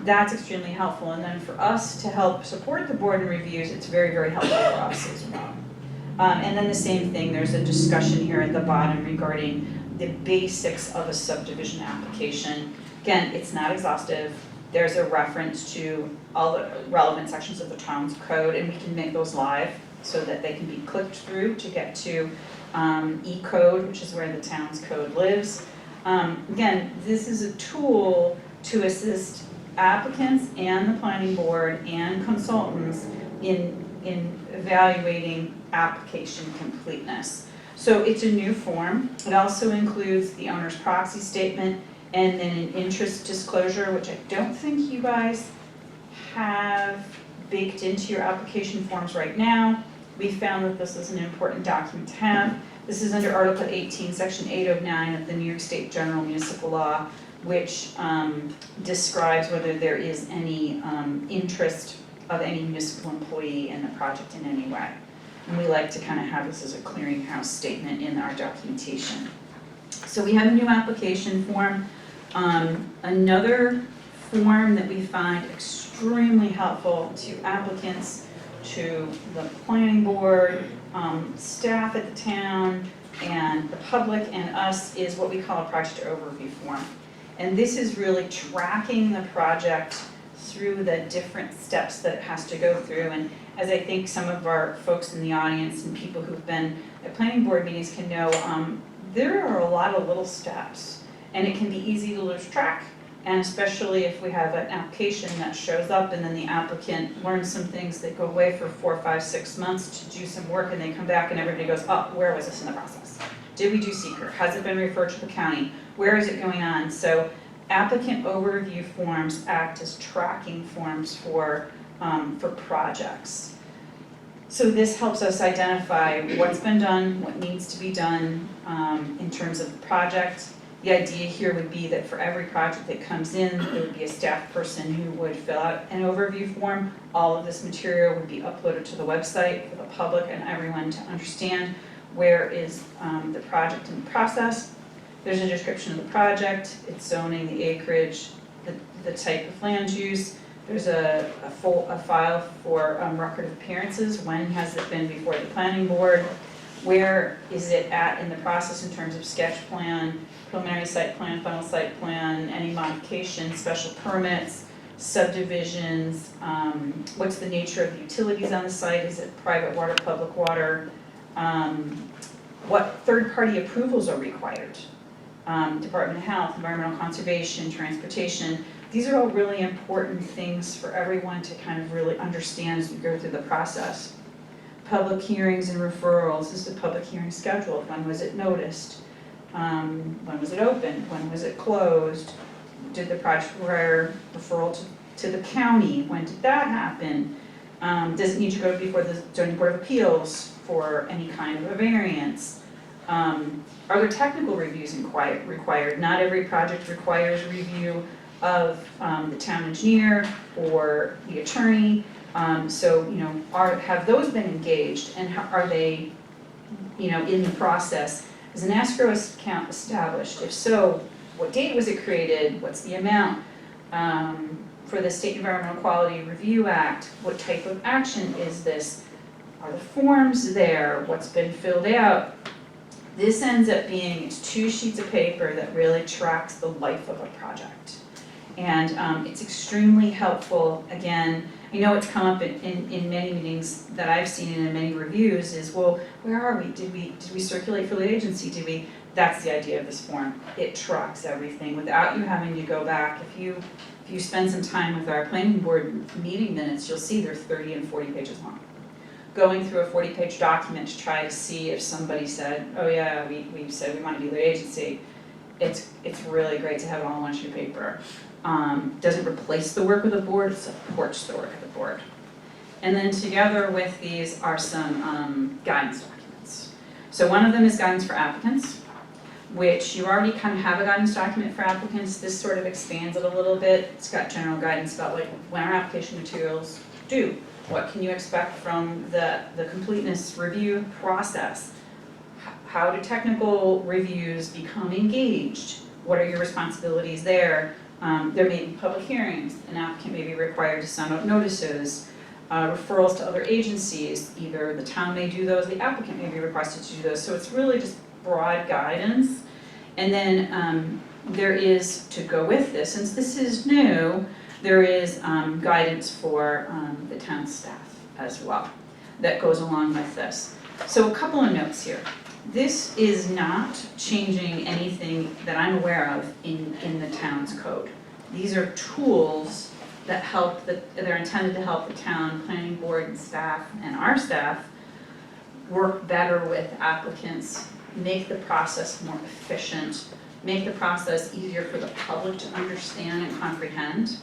That's extremely helpful, and then for us to help support the board in reviews, it's very, very helpful for us as well. And then the same thing, there's a discussion here at the bottom regarding the basics of a subdivision application. Again, it's not exhaustive. There's a reference to all the relevant sections of the town's code, and we can make those live so that they can be clicked through to get to E-code, which is where the town's code lives. Again, this is a tool to assist applicants and the planning board and consultants in evaluating application completeness. So it's a new form. It also includes the owner's proxy statement and then an interest disclosure, which I don't think you guys have baked into your application forms right now. We found that this is an important document to have. This is under Article 18, Section 809 of the New York State General Municipal Law, which describes whether there is any interest of any municipal employee in the project in any way. And we like to kind of have this as a clearinghouse statement in our documentation. So we have a new application form. Another form that we find extremely helpful to applicants, to the planning board, staff at the town, and the public and us is what we call a project overview form. And this is really tracking the project through the different steps that it has to go through. And as I think some of our folks in the audience and people who've been at planning board meetings can know, there are a lot of little steps, and it can be easy to lose track. And especially if we have an application that shows up and then the applicant learns some things that go away for 4, 5, 6 months to do some work, and they come back and everybody goes, oh, where was this in the process? Did we do seeker? Has it been referred to the county? Where is it going on? So applicant overview forms act as tracking forms for projects. So this helps us identify what's been done, what needs to be done in terms of the project. The idea here would be that for every project that comes in, there would be a staff person who would fill out an overview form. All of this material would be uploaded to the website for the public and everyone to understand where is the project in the process. There's a description of the project, its zoning, the acreage, the type of land use. There's a file for record of appearances. When has it been before the planning board? Where is it at in the process in terms of sketch plan, preliminary site plan, final site plan, any modifications, special permits, subdivisions, what's the nature of the utilities on the site? Is it private water, public water? What third-party approvals are required? Department of Health, Environmental Conservation, Transportation. These are all really important things for everyone to kind of really understand as we go through the process. Public hearings and referrals. Is the public hearing scheduled? When was it noticed? When was it opened? When was it closed? Did the project require referral to the county? When did that happen? Does it need to go before the zoning board of appeals for any kind of a variance? Are there technical reviews required? Not every project requires review of the town engineer or the attorney. So, you know, have those been engaged, and are they, you know, in the process? Is an escrow account established? If so, what date was it created? What's the amount? For the State Environmental Quality Review Act, what type of action is this? Are the forms there? What's been filled out? This ends up being, it's 2 sheets of paper that really tracks the life of a project. And it's extremely helpful. Again, I know it's come up in many meetings that I've seen and in many reviews is, well, where are we? Did we circulate for lead agency? That's the idea of this form. It tracks everything without you having to go back. If you spend some time with our planning board meeting minutes, you'll see they're 30 and 40 pages long. Going through a 40-page document to try to see if somebody said, oh yeah, we said we want to be lead agency, it's really great to have it all on one sheet of paper. Doesn't replace the work of the board, it supports the work of the board. And then together with these are some guidance documents. So one of them is guidance for applicants, which you already kind of have a guidance document for applicants. This sort of expands it a little bit. It's got general guidance about like when our application materials due. What can you expect from the completeness review process? How do technical reviews become engaged? What are your responsibilities there? There may be public hearings. An applicant may be required to send out notices, referrals to other agencies. Either the town may do those, the applicant may be requested to do those. So it's really just broad guidance. And then there is, to go with this, since this is new, there is guidance for the town staff as well. that goes along with this. So a couple of notes here. This is not changing anything that I'm aware of in the town's code. These are tools that they're intended to help the town planning board and staff and our staff work better with applicants, make the process more efficient, make the process easier for the public to understand and comprehend.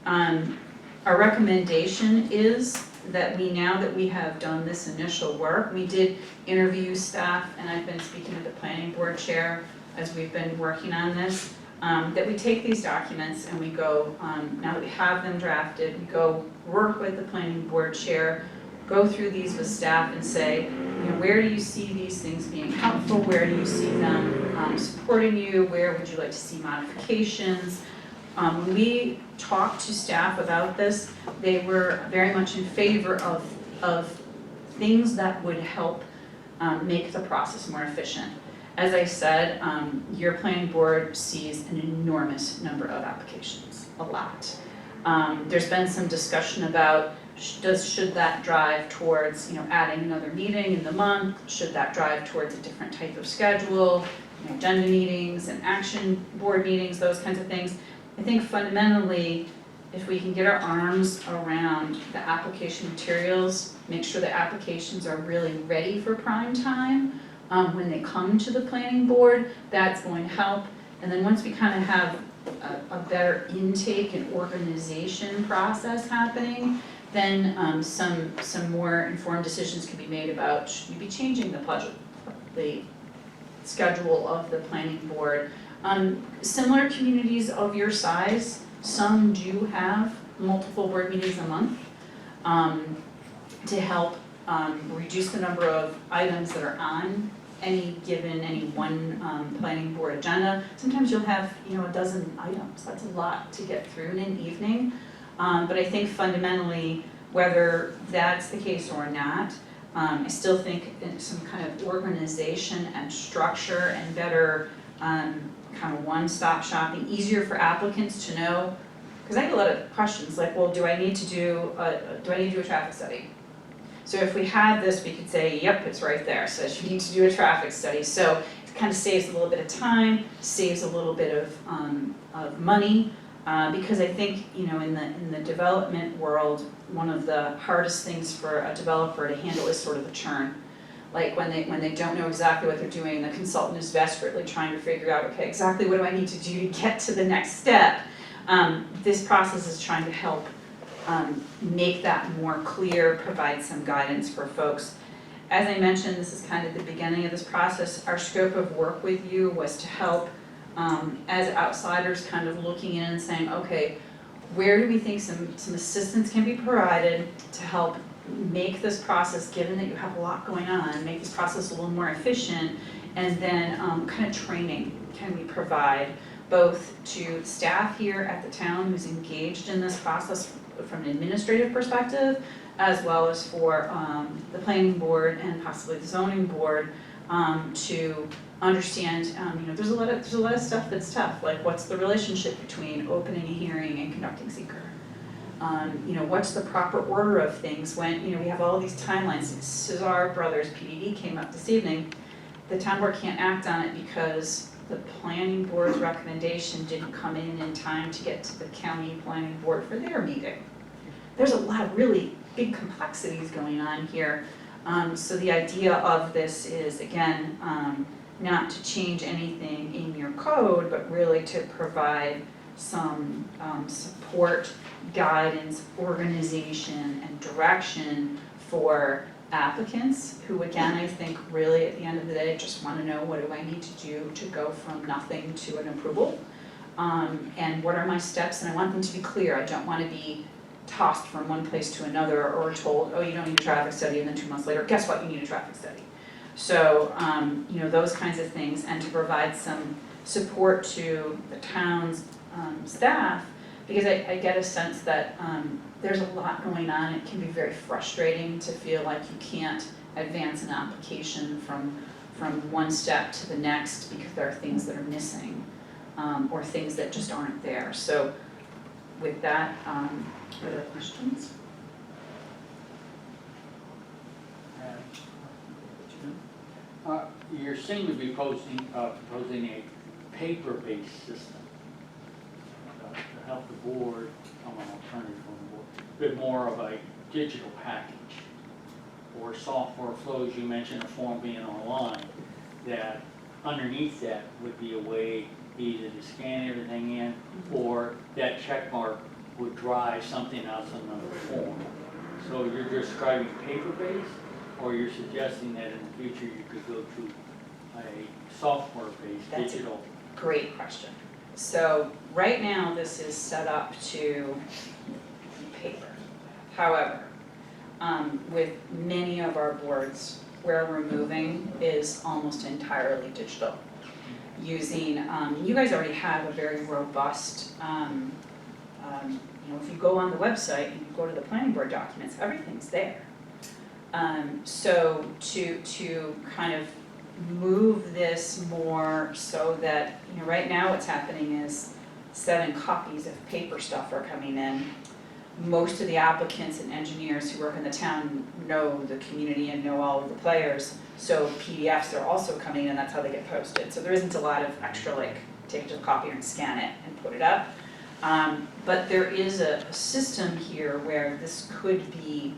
Our recommendation is that now that we have done this initial work, we did interview staff, and I've been speaking with the planning board chair as we've been working on this, that we take these documents and we go, now that we have them drafted, we go work with the planning board chair, go through these with staff and say, where do you see these things being helpful? Where do you see them supporting you? Where would you like to see modifications? When we talked to staff about this, they were very much in favor of things that would help make the process more efficient. As I said, your planning board sees an enormous number of applications, a lot. There's been some discussion about should that drive towards adding another meeting in the month? Should that drive towards a different type of schedule? Agenda meetings and action board meetings, those kinds of things. I think fundamentally, if we can get our arms around the application materials, make sure the applications are really ready for prime time when they come to the planning board, that's going to help. And then once we kind of have a better intake and organization process happening, then some more informed decisions can be made about should we be changing the schedule of the planning board. Similar communities of your size, some do have multiple board meetings a month to help reduce the number of items that are on any one planning board agenda. Sometimes you'll have a dozen items. That's a lot to get through in an evening. But I think fundamentally, whether that's the case or not, I still think some kind of organization and structure and better kind of one-stop shopping, easier for applicants to know, because I get a lot of questions like, well, do I need to do a traffic study? So if we had this, we could say, yep, it's right there, says you need to do a traffic study. So it kind of saves a little bit of time, saves a little bit of money, because I think in the development world, one of the hardest things for a developer to handle is sort of the churn. Like when they don't know exactly what they're doing, the consultant is desperately trying to figure out, okay, exactly what do I need to do to get to the next step. This process is trying to help make that more clear, provide some guidance for folks. As I mentioned, this is kind of the beginning of this process. Our scope of work with you was to help as outsiders kind of looking in and saying, okay, where do we think some assistance can be provided to help make this process, given that you have a lot going on, make this process a little more efficient, and then kind of training can we provide both to staff here at the town who's engaged in this process from an administrative perspective, as well as for the planning board and possibly the zoning board to understand, there's a lot of stuff that's tough, like what's the relationship between opening a hearing and conducting seeker? What's the proper order of things when, we have all these timelines. Cesar Brothers PDD came up this evening. The town board can't act on it because the planning board's recommendation didn't come in time to get to the county planning board for their meeting. There's a lot of really big complexities going on here. So the idea of this is, again, not to change anything in your code, but really to provide some support, guidance, organization, and direction for applicants who, again, I think really at the end of the day just want to know, what do I need to do to go from nothing to an approval, and what are my steps, and I want them to be clear. I don't want to be tossed from one place to another or told, oh, you don't need a traffic study, and then 2 months later, guess what, you need a traffic study. So those kinds of things, and to provide some support to the town's staff, because I get a sense that there's a lot going on. It can be very frustrating to feel like you can't advance an application from one step to the next because there are things that are missing or things that just aren't there. So with that, are there questions? you seem to be proposing a paper-based system to help the board, I'm an alternative from the board, a bit more of a digital package or software flows. You mentioned a form being online, that underneath that would be a way either to scan everything in, or that check mark would drive something else in another form. So you're describing paper-based, or you're suggesting that in the future you could go to a software-based That's a digital? great question. So right now, this is set up to paper. However, with many of our boards, where we're moving is almost entirely digital. Using, you guys already have a very robust, if you go on the website and you go to the planning board documents, everything's there. So to kind of move this more so that, right now what's happening is 7 copies of paper stuff are coming in. Most of the applicants and engineers who work in the town know the community and know all of the players, so PDFs are also coming in, that's how they get posted. So there isn't a lot of extra take a copy and scan it and put it up. But there is a system here where this could be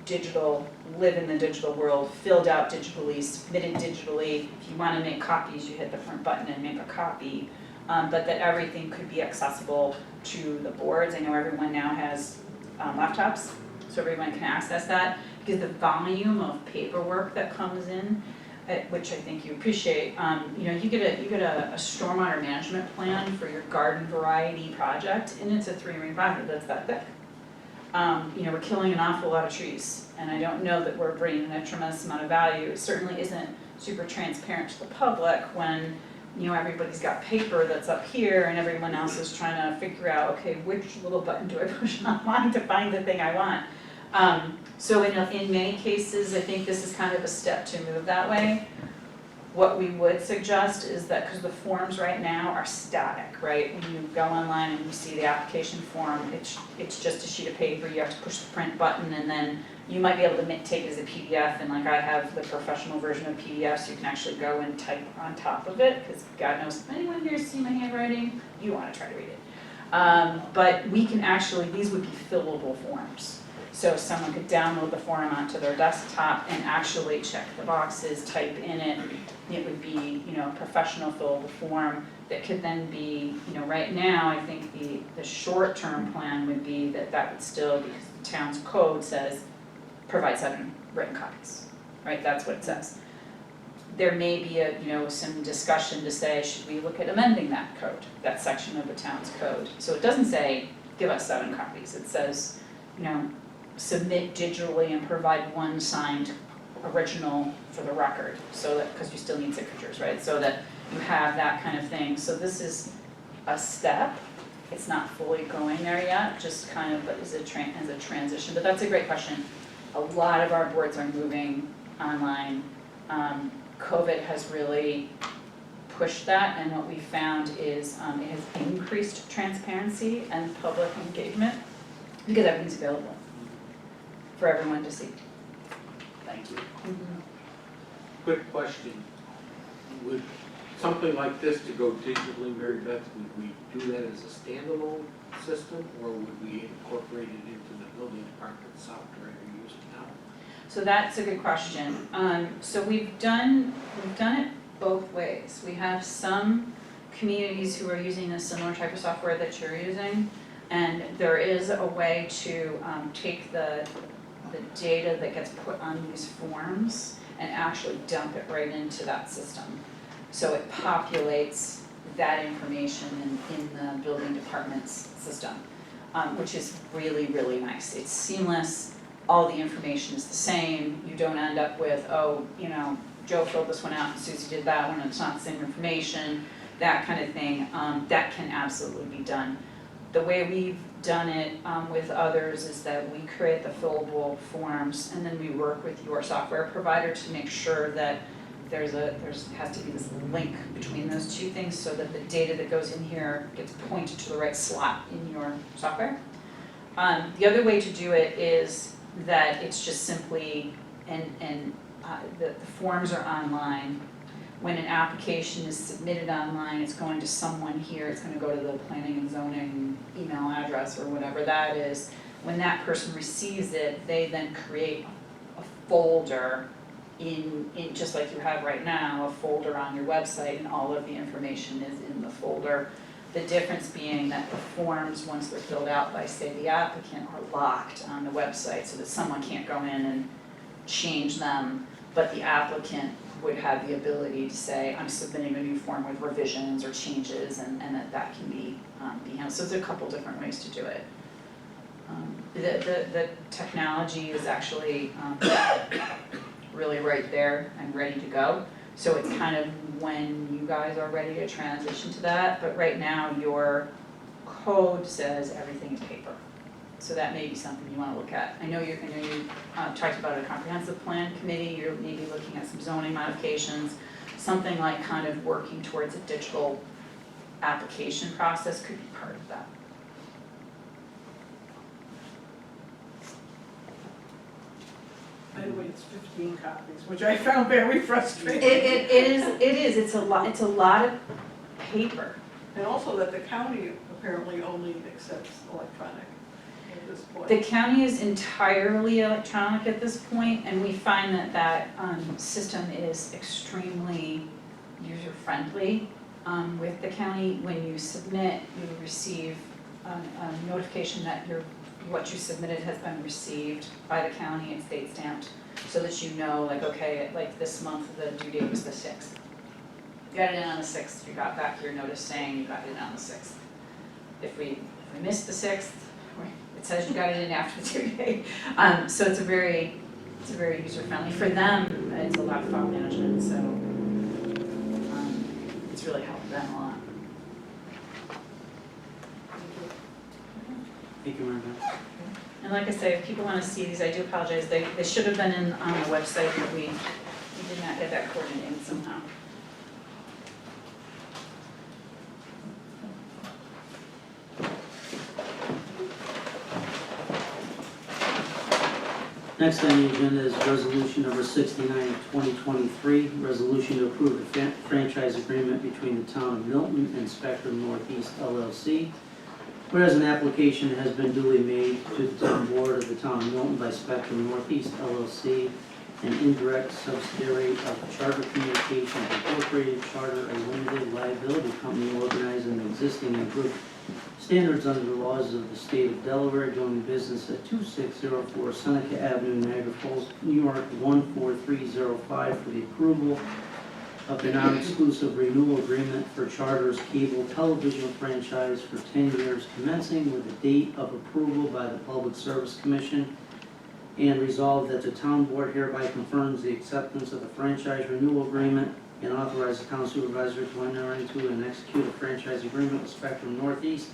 digital, live in the digital world, filled out digitally, submitted digitally. If you want to make copies, you hit the front button and make a copy. But that everything could be accessible to the boards. I know everyone now has laptops, so everyone can access that, because the volume of paperwork that comes in, which I think you appreciate, you get a stormwater management plan for your garden variety project, and it's a 3-ring binder that's that thick. We're killing an awful lot of trees, and I don't know that we're bringing a tremendous amount of value. It certainly isn't super transparent to the public when everybody's got paper that's up here and everyone else is trying to figure out, okay, which little button do I push online to find the thing I want? So in many cases, I think this is kind of a step to move that way. What we would suggest is that, because the forms right now are static, right? When you go online and you see the application form, it's just a sheet of paper, you have to push the print button, and then you might be able to take it as a PDF, and I have the professional version of PDF, so you can actually go and type on top of it, because God knows, if anyone here see my handwriting, you want to try to read it. But we can actually, these would be fillable forms. So someone could download the form onto their desktop and actually check the boxes, type in it. It would be, professional fillable form that could then be, right now, I think the short-term plan would be that would still, because the town's code says, provide 7 written copies, right? That's what it says. There may be some discussion to say, should we look at amending that code, that section of the town's code? So it doesn't say, give us 7 copies. It says, submit digitally and provide 1 signed original for the record, so that, because you still need signatures, right? So that you have that kind of thing. So this is a step. It's not fully going there yet, just kind of as a transition. But that's a great question. A lot of our boards are moving online. COVID has really pushed that, and what we found is it has increased transparency and public engagement because everything's available for everyone to see. Thank you. Quick question. Would something like this to go digitally, Mary Beth, would we do that as a standalone system, or would we incorporate it into the building department software you're using now? So that's a good question. So we've done it both ways. We have some communities who are using a similar type of software that you're using, and there is a way to take the data that gets put on these forms and actually dump it right into that system. So it populates that information in the building department's system, which is really, really nice. It's seamless, all the information is the same. You don't end up with, Joe filled this one out and Susie did that one, and it's not the same information, that kind of thing. That can absolutely be done. The way we've done it with others is that we create the fillable forms, and then we work with your software provider to make sure that there has to be this link between those two things, so that the data that goes in here gets pointed to the right slot in your software. The other way to do it is that it's just simply, the forms are online, when an application is submitted online, it's going to someone here, it's gonna go to the planning and zoning email address or whatever that is. When that person receives it, they then create a folder in just like you have right now, a folder on your website, and all of the information is in the folder. The difference being that the forms, once they're filled out by, say, the applicant, are locked on the website so that someone can't go in and change them, but the applicant would have the ability to say, I'm submitting a new form with revisions or changes, and that can be handled. So there's a couple different ways to do it. The technology is actually really right there and ready to go. So it's kind of when you guys are ready to transition to that, but right now your code says everything is paper. So that may be something you wanna look at. I know you talked about a comprehensive plan committee, you're maybe looking at some zoning modifications, something like kind of working towards a digital application process could be part of that. By the way, it's 15 copies, which I found very frustrating. It is, it's a lot of paper. And also that the county apparently only accepts electronic at this point. The county is entirely electronic at this point, and we find that system is extremely user-friendly. With the county, when you submit, you receive a notification that what you submitted has been received by the county, it's date stamped, so that you know, like, okay, like this month, the due date was the 6th. You got it in on the 6th, you got back your notice saying you got it in on the 6th. If we missed the 6th, it says you got it in after the due date. So it's a very user-friendly. For them, it's a lot of file management, so it's really helped them a lot. Thank you, Margaret. And like I say, if people want to see these, I do apologize, they should have been on the website, but we did not get that coordinated somehow. Next on the agenda is resolution number 69 of 2023, resolution to approve the franchise agreement between the town of Milton and Spectrum Northeast LLC. Whereas an application has been duly made to the town board of the town of Milton by Spectrum Northeast LLC, an indirect subsidiary of Charter Communications Incorporated, Charter, a limited liability company organized in existing and group standards under the laws of the state of Delaware, doing business at 2604 Seneca Avenue, Niagara Falls, New York 14305 for the approval of the non-exclusive renewal agreement for Charter's cable television franchise for 10 years commencing with the date of approval by the Public Service Commission, and resolved that the town board hereby confirms the acceptance of the franchise renewal agreement and authorize the town supervisor to enter into and execute a franchise agreement with Spectrum Northeast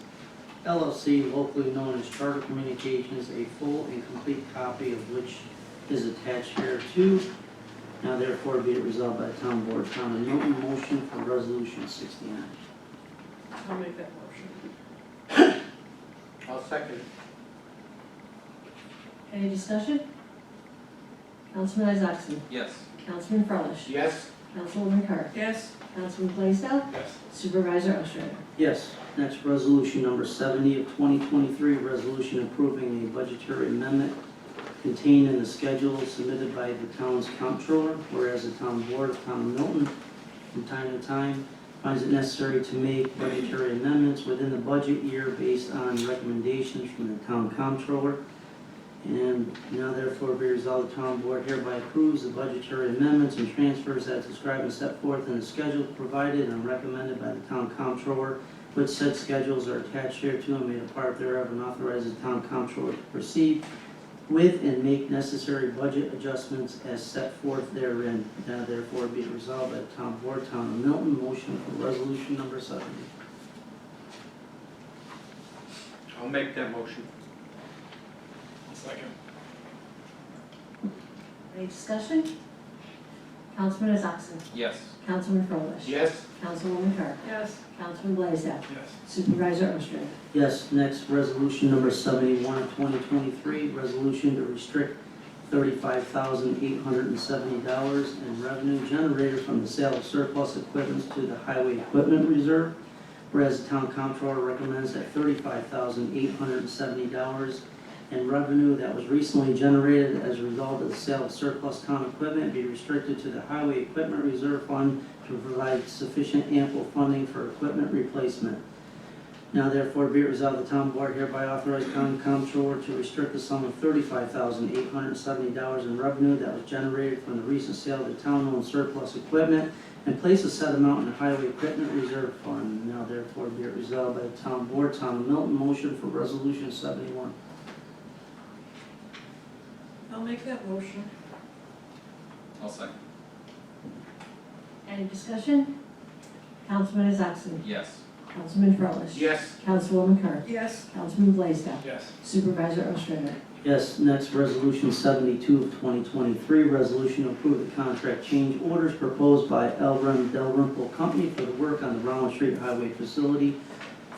LLC, locally known as Charter Communications, a full and complete copy of which is attached here too. Now therefore be it resolved by the town board, town of Milton, motion for resolution 69. I'll make that motion. I'll second it. Any discussion? Councilman Isaacson. Yes. Councilman Frolich. Yes. Councilwoman Carr. Yes, Councilman Blaisdell. Yes. Supervisor Ostrander. Yes. Next, resolution number 70 of 2023, resolution approving a budgetary amendment contained in the schedule submitted by the town's comptroller, whereas the town board of town of Milton from time to time finds it necessary to make budgetary amendments within the budget year based on recommendations from the town comptroller. And now therefore be resolved, the town board hereby approves the budgetary amendments and transfers as described and set forth in the schedule provided and recommended by the town comptroller, which said schedules are attached hereto and made a part thereof, and authorizes the town comptroller to proceed with and make necessary budget adjustments as set forth therein. Now therefore be it resolved by the town board, town of Milton, motion for resolution number 70. I'll make that motion. Second. Any discussion? Councilman Isaacson. Yes. Councilman Frolich. Yes. Councilwoman Carr. yes, Councilman Blaisdell. Yes. Supervisor Ostrander. Yes, next, resolution number 71 of 2023, resolution to restrict $35,870 and revenue generated from the sale of surplus equipment to the Highway Equipment Reserve. Whereas the town comptroller recommends that $35,870 and revenue that was recently generated as a result of the sale of surplus town equipment be restricted to the Highway Equipment Reserve Fund to provide sufficient ample funding for equipment replacement. Now therefore be it resolved, the town board hereby authorize town comptroller to restrict the sum of $35,870 in revenue that was generated from the recent sale of the town-owned surplus equipment and place a said amount in the Highway Equipment Reserve Fund. Now therefore be it resolved by the town board, town of Milton, motion for resolution 71. I'll make that motion. I'll second. Any discussion? Councilman Isaacson. Yes. Councilman Frolich. Yes. Councilwoman Kerr. Yes. Councilman Blaisdell. Yes. Supervisor Ostrander. Yes, next resolution 72 of 2023, resolution to approve the contract change orders proposed by Elrem Dalrymple Company for the work on the Rollins Street Highway Facility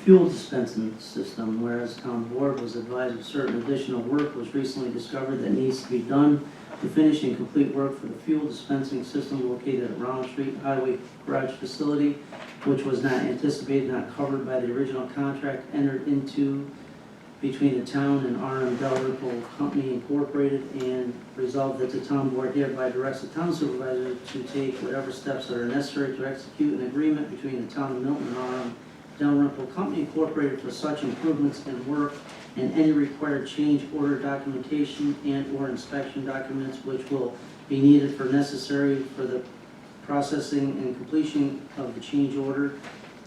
fuel dispensing system, whereas town board was advised of certain additional work was recently discovered that needs to be done to finish and complete work for the fuel dispensing system located at Rollins Street Highway Garage Facility, which was not anticipated, not covered by the original contract entered into between the town and R.M. Dalrymple Company Incorporated, and resolved that the town board hereby directs the town supervisor to take whatever steps that are necessary to execute an agreement between the town of Milton and R.M. Dalrymple Company Incorporated for such improvements and work and any required change order documentation and or inspection documents which will be needed for necessary for the processing and completion of the change order,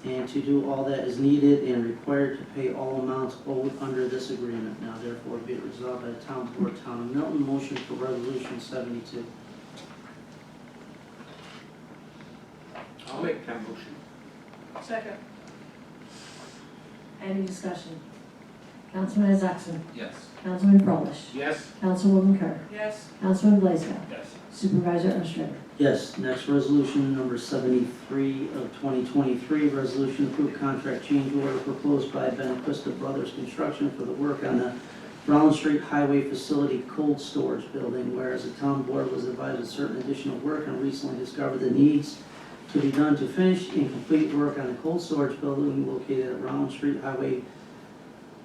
and to do all that is needed and required to pay all amounts owed under this agreement. Now therefore be it resolved by the town board, town of Milton, motion for resolution 72. I'll make that motion. Second. Any discussion? Councilman Isaacson. Yes. Councilman Frolich. Yes. Councilwoman Kerr. Yes. Councilman Blaisdell. Yes. Supervisor Ostrander. Yes, next resolution, number 73 of 2023, resolution to approve contract change order proposed by Benequista Brothers Construction for the work on the Rollins Street Highway Facility Cold Storage Building, whereas the town board was advised of certain additional work and recently discovered the needs to be done to finish and complete work on the cold storage building located at Rollins Street Highway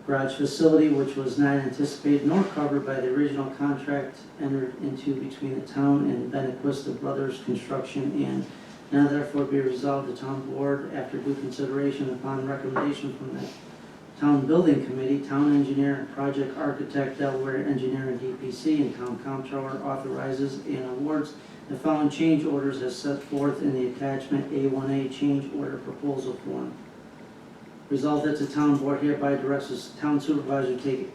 Garage Facility, which was not anticipated nor covered by the original contract entered into between the town and Benequista Brothers Construction, and now therefore be resolved, the town board, after due consideration upon recommendation from the town building committee, town engineer and project architect, Delaware Engineering DPC, and town comptroller authorizes and awards the following change orders as set forth in the attachment A1A change order proposal form. Resolved that the town board hereby directs the town supervisor to take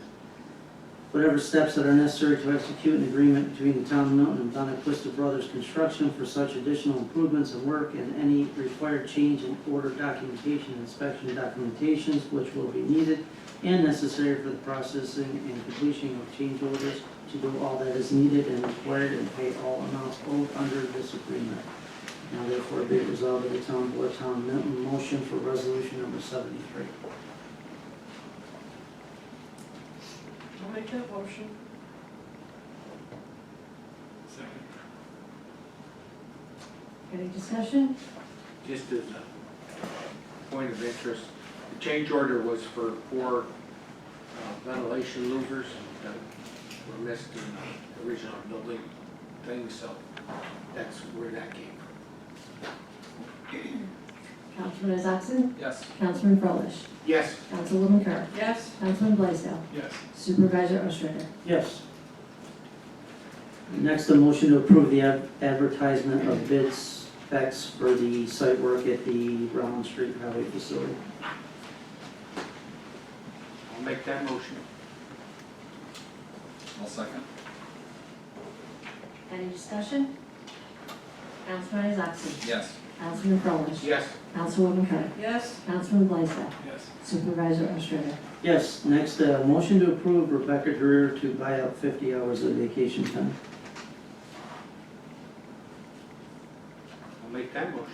whatever steps that are necessary to execute an agreement between the town of Milton and Benequista Brothers Construction for such additional improvements and work and any required change in order documentation and inspection documentations which will be needed and necessary for the processing and completion of change orders, to do all that is needed and required and pay all amounts owed under this agreement. Now therefore be it resolved by the town board, town of Milton, motion for resolution number 73. I'll make that motion. Second. Any discussion? Just as a point of interest, the change order was for 4 ventilation louvers that were missed in the original building thing, so that's where that came from. Councilman Isaacson. Yes. Councilman Frolich. Yes. Councilwoman Kerr. Yes. Councilman Blaisdell. Yes. Supervisor Ostrander. Yes. Next, a motion to approve the advertisement of bid specs for the site work at the Rollins Street Highway Facility. I'll make that motion. I'll second. Any discussion? Councilman Isaacson. Yes. Councilman Frolich. Yes. Councilwoman Kerr. Yes. Councilman Blaisdell. Yes. Supervisor Ostrander. Yes, next, motion to approve Rebecca Greer to buy out 50 hours of vacation time. I'll make that motion.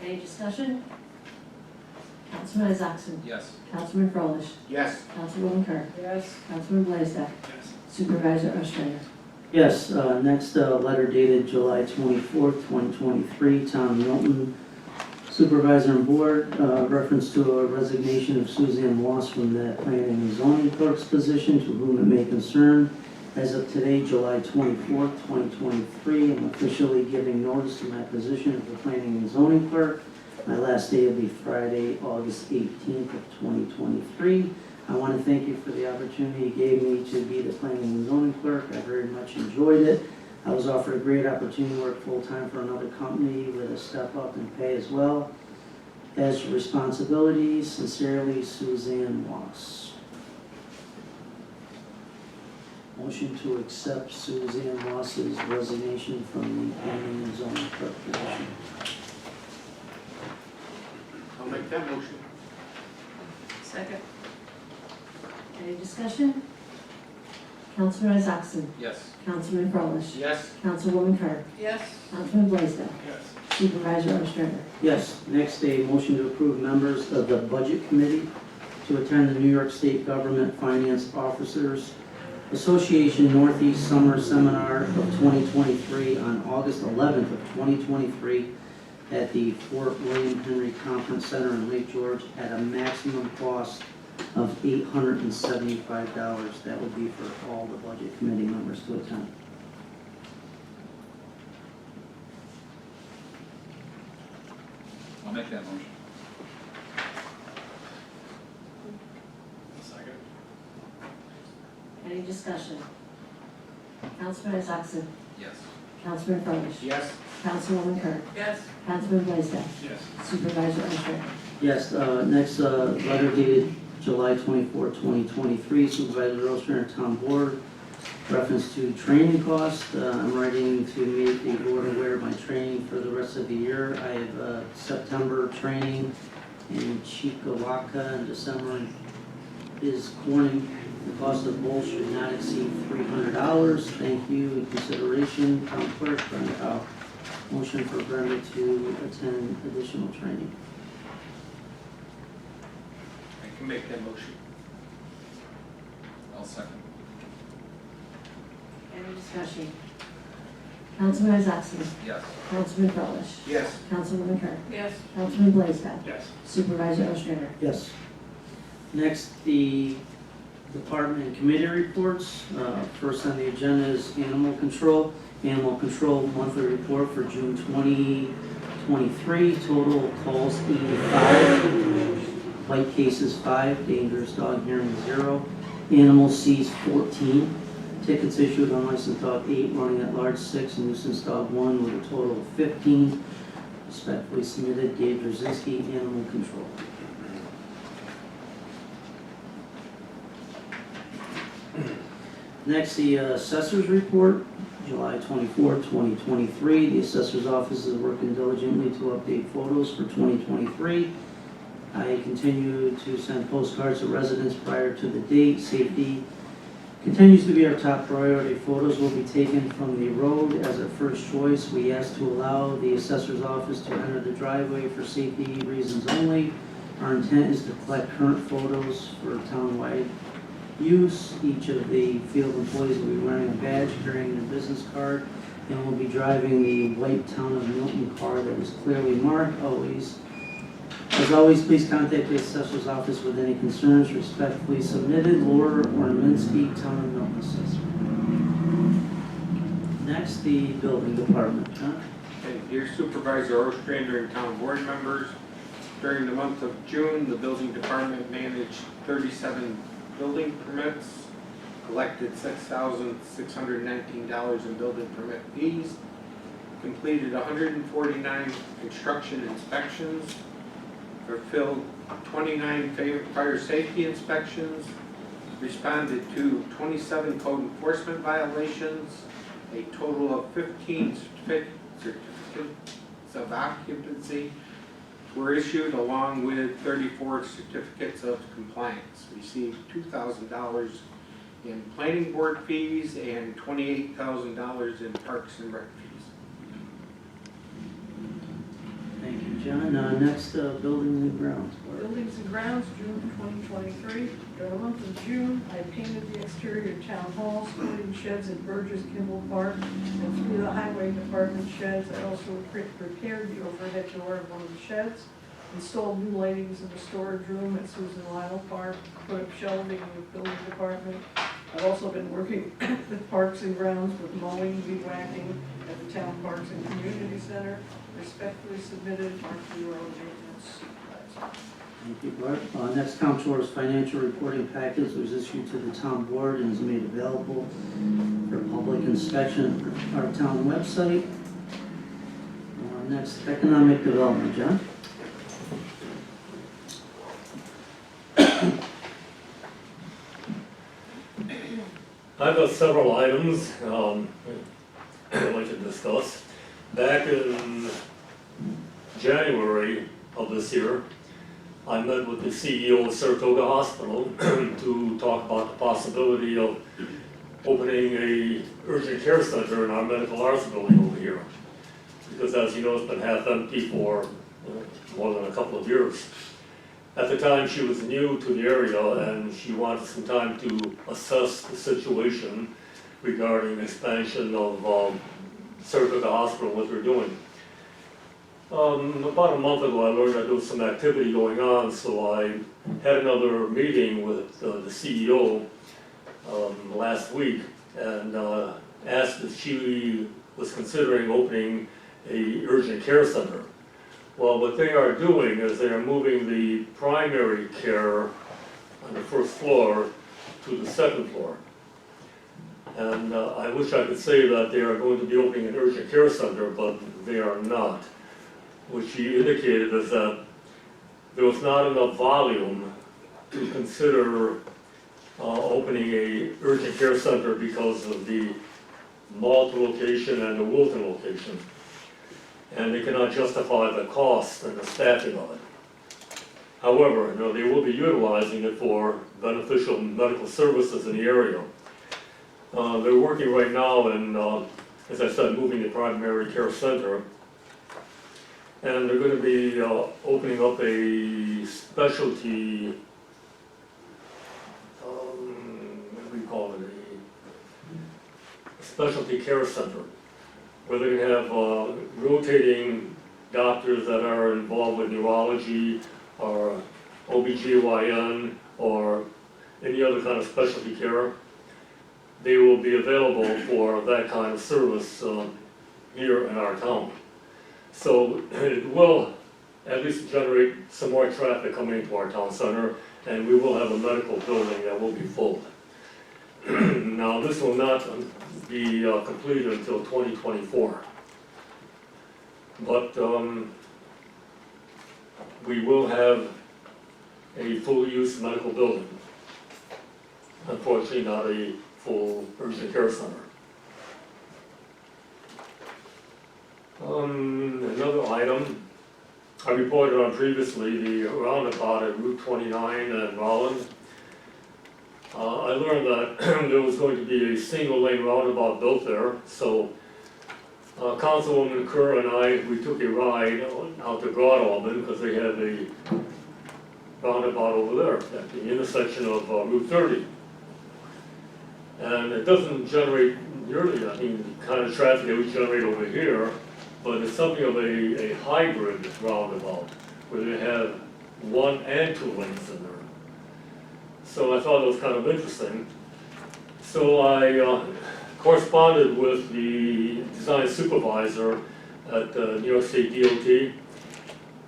Any discussion? Councilman Isaacson. Yes. Councilman Frolich. Yes. Councilwoman Kerr. Yes. Councilman Blaisdell. Yes. Supervisor Ostrander. Yes, next letter dated July 24th, 2023, Town of Milton Supervisor and Board, reference to a resignation of Suzanne Moss from the Planning and Zoning Clerk's position, to whom it may concern. As of today, July 24th, 2023, I'm officially giving notice to my position of the Planning and Zoning Clerk. My last day will be Friday, August 18th of 2023. I want to thank you for the opportunity you gave me to be the Planning and Zoning Clerk. I very much enjoyed it. I was offered a great opportunity to work full-time for another company with a step up in pay as well as responsibilities. Sincerely, Suzanne Moss. Motion to accept Suzanne Moss's resignation from the Planning and Zoning Clerk position. I'll make that motion. Second. Any discussion? Councilman Isaacson. Yes. Councilman Frolich. Yes. Councilwoman Kerr. Yes. Councilman Blaisdell. Yes. Supervisor Ostrander. Yes, next a motion to approve members of the Budget Committee to attend the New York State Government Finance Officers Association Northeast Summer Seminar of 2023 on August 11th of 2023 at the Fort William Henry Conference Center in Lake George at a maximum cost of $875. That would be for all the Budget Committee members to attend. I'll make that motion. Second. Any discussion? Councilman Isaacson. Yes. Councilman Frolich. Yes. Councilwoman Kerr. Yes. Councilman Blaisdell. Yes. Supervisor Ostrander. Yes, next letter dated July 24, 2023, Supervisor Ostrander, Town Board, reference to training costs. I'm writing to make the board aware of my training for the rest of the year. I have September training in Chickawaga, and December is Corning. The cost of both should not exceed $300. Thank you. In consideration, Town Clerk, Brenda, motion for Brenda to attend additional training. I can make that motion. I'll second. Any discussion? Councilman Isaacson. Yes. Councilman Frolich. Yes. Councilwoman Kerr. Yes. Councilman Blaisdell. Yes. Supervisor Ostrander. Yes. Next, the department and committee reports. First on the agenda is animal control. Animal control monthly report for June 2023. Total calls 85. Bite cases 5. Dangerous dog hearing 0. Animal seized 14. Tickets issued, unlicensed dog 8. Running at large 6. Nuisance dog 1 with a total of 15. Respectfully submitted, Dave Brzezinski, Animal Control. Next, the assessor's report, July 24, 2023. The assessor's office is working diligently to update photos for 2023. I continue to send postcards to residents prior to the date. Safety continues to be our top priority. Photos will be taken from the road as a first choice. We ask to allow the assessor's office to enter the driveway for safety reasons only. Our intent is to collect current photos for townwide use. Each of the field employees will be wearing a badge, carrying their business card, and will be driving the white Town of Milton car that is clearly marked. As always, please contact the assessor's office with any concerns. Respectfully submitted, Laura Orminski, Town of Milton Assessor. Next, the building department. Okay, dear Supervisor Ostrander and town board members, during the month of June, the building department managed 37 building permits, collected $6,619 in building permit fees, completed 149 construction inspections, fulfilled 29 fire safety inspections, responded to 27 code enforcement violations, a total of 15 certificates of occupancy were issued, along with 34 certificates of compliance. Received $2,000 in planning board fees and $28,000 in parks and rec fees. Thank you, John. Next, buildings and grounds. Buildings and grounds, June 2023. During the month of June, I painted the exterior of Town Hall, sporting sheds at Burgess Kimball Park, and 3 of the highway department sheds. I also repaired the overhead door of one of the sheds, installed new lightings in the storage room at Susan Lyle Park, put up shelving in the building department. I've also been working with Parks and Grounds with mowing, weed whacking at the Town Parks and Community Center. Respectfully submitted, Mark Bureau Maintenance Supervisor. Thank you, Bart. Next, Comptroller's financial reporting package was issued to the town board and is made available for public inspection at our town website. Next, economic development, John. I've got several items I'd like to discuss. Back in January of this year, I met with the CEO of Saratoga Hospital to talk about the possibility of opening a urgent care center in our medical arts building over here. Because as you know, it's been half empty for more than a couple of years. At the time, she was new to the area and she wanted some time to assess the situation regarding expansion of Saratoga Hospital, what they're doing. About a month ago, I learned that there was some activity going on, so I had another meeting with the CEO last week and asked if she was considering opening a urgent care center. Well, what they are doing is they are moving the primary care on the first floor to the second floor. And I wish I could say that they are going to be opening an urgent care center, but they are not. What she indicated is that there was not enough volume to consider opening a urgent care center because of the Milton location and the Milton location. And they cannot justify the cost and the staffing of it. However, they will be utilizing it for beneficial medical services in the area. They're working right now in, as I said, moving the primary care center. And they're going to be opening up a specialty, what do we call it, a specialty care center, where they're going to have rotating doctors that are involved with neurology or OBGYN or any other kind of specialty care. They will be available for that kind of service here in our town. So it will at least generate some more traffic coming into our town center, and we will have a medical building that will be full. Now, this will not be completed until 2024. But we will have a full-use medical building. Unfortunately, not a full urgent care center. Another item, I reported on previously, the roundabout at Route 29 in Rollins. I learned that there was going to be a single-lane roundabout built there, so Councilwoman Kerr and I, we took a ride out to Broad Albin because they have a roundabout over there at the intersection of Route 30. And it doesn't generate nearly, the kind of traffic that we generate over here, but it's something of a hybrid roundabout where they have 1 and 2 lanes in there. So I thought it was kind of interesting. So I corresponded with the design supervisor at New York State DOT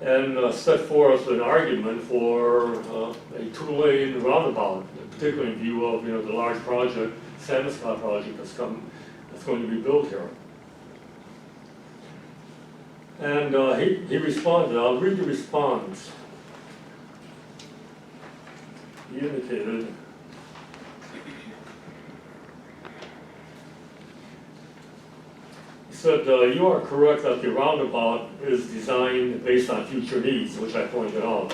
and set forth an argument for a 2-lane roundabout, particularly in view of the large project, Samuscott project that's going to be built here. And he responded. I'll read the response. He indicated, he said, you are correct that the roundabout is designed based on future needs, which I pointed out.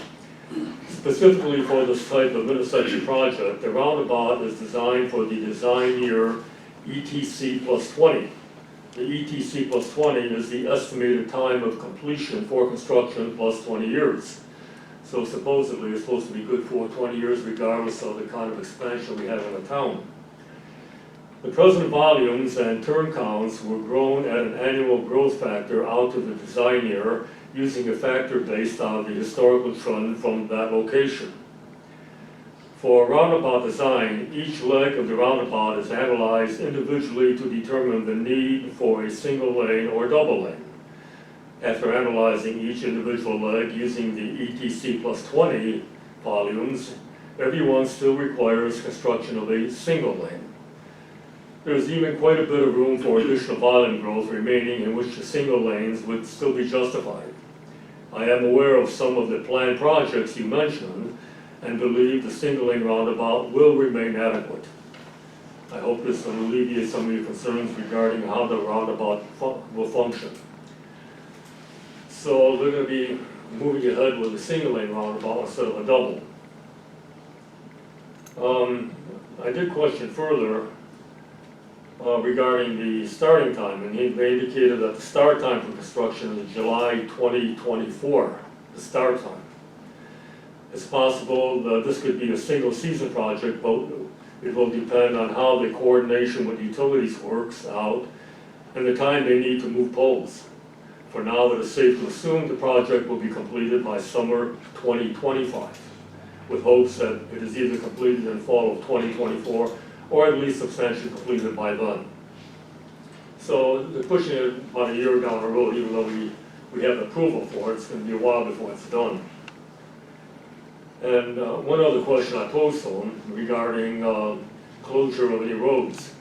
Specifically for this type of intersection project, the roundabout is designed for the design year ETC +20, the ETC plus 20 is the estimated time of completion for construction plus 20 years. So supposedly it's supposed to be good for 20 years regardless of the kind of expansion we have in the town. The present volumes and turn counts were grown at an annual growth factor out to the design year using a factor based on the historical trend from that location. For roundabout design, each leg of the roundabout is analyzed individually to determine the need for a single lane or double lane. After analyzing each individual leg using the ETC plus 20 volumes, every one still requires construction of a single lane. There's even quite a bit of room for additional volume growth remaining in which the single lanes would still be justified. I am aware of some of the planned projects you mentioned and believe the single lane roundabout will remain adequate. I hope this will alleviate some of your concerns regarding how the roundabout will function. So they're going to be moving ahead with a single lane roundabout instead of a double. I did question further regarding the starting time, and they indicated that the start time for construction is July 2024, the start time. It's possible that this could be a single season project, but it will depend on how the coordination with utilities works out and the time they need to move poles. For now, it is safe to assume the project will be completed by summer 2025, with hopes that it is either completed in fall of 2024 or at least substantially completed by then. So they're pushing it about a year down the road, even though we have approval for it. It's going to be a while before it's done. And one other question I posed to him regarding closure of any roads.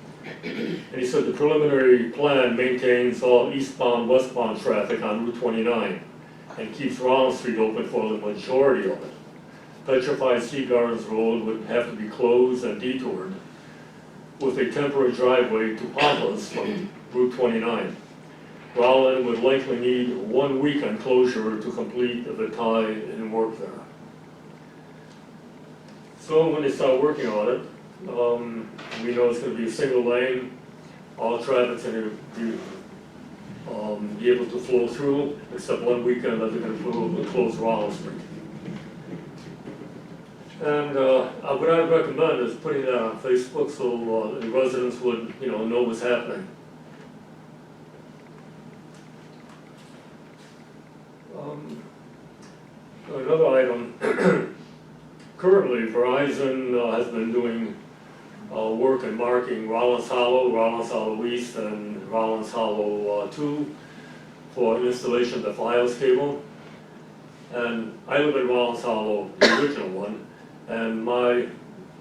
And he said the preliminary plan maintains all eastbound, westbound traffic on Route 29 and keeps Rollins Street open for the majority of it. Petrified Sea Gardens Road would have to be closed and detoured with a temporary driveway to Pampas from Route 29. Rollins would likely need 1 week on closure to complete the tie and work there. So when they start working on it, we know it's going to be a single lane. All traffic's going to be able to flow through, except one weekend that they're going to close Rollins Street. And what I'd recommend is putting that on Facebook so the residents would, know what's happening. Another item. Currently, Verizon has been doing work in marking Rollins Hollow East, and Rollins Hollow 2 for installation of the Fios cable. And I live in Rollins Hollow, the original one, and my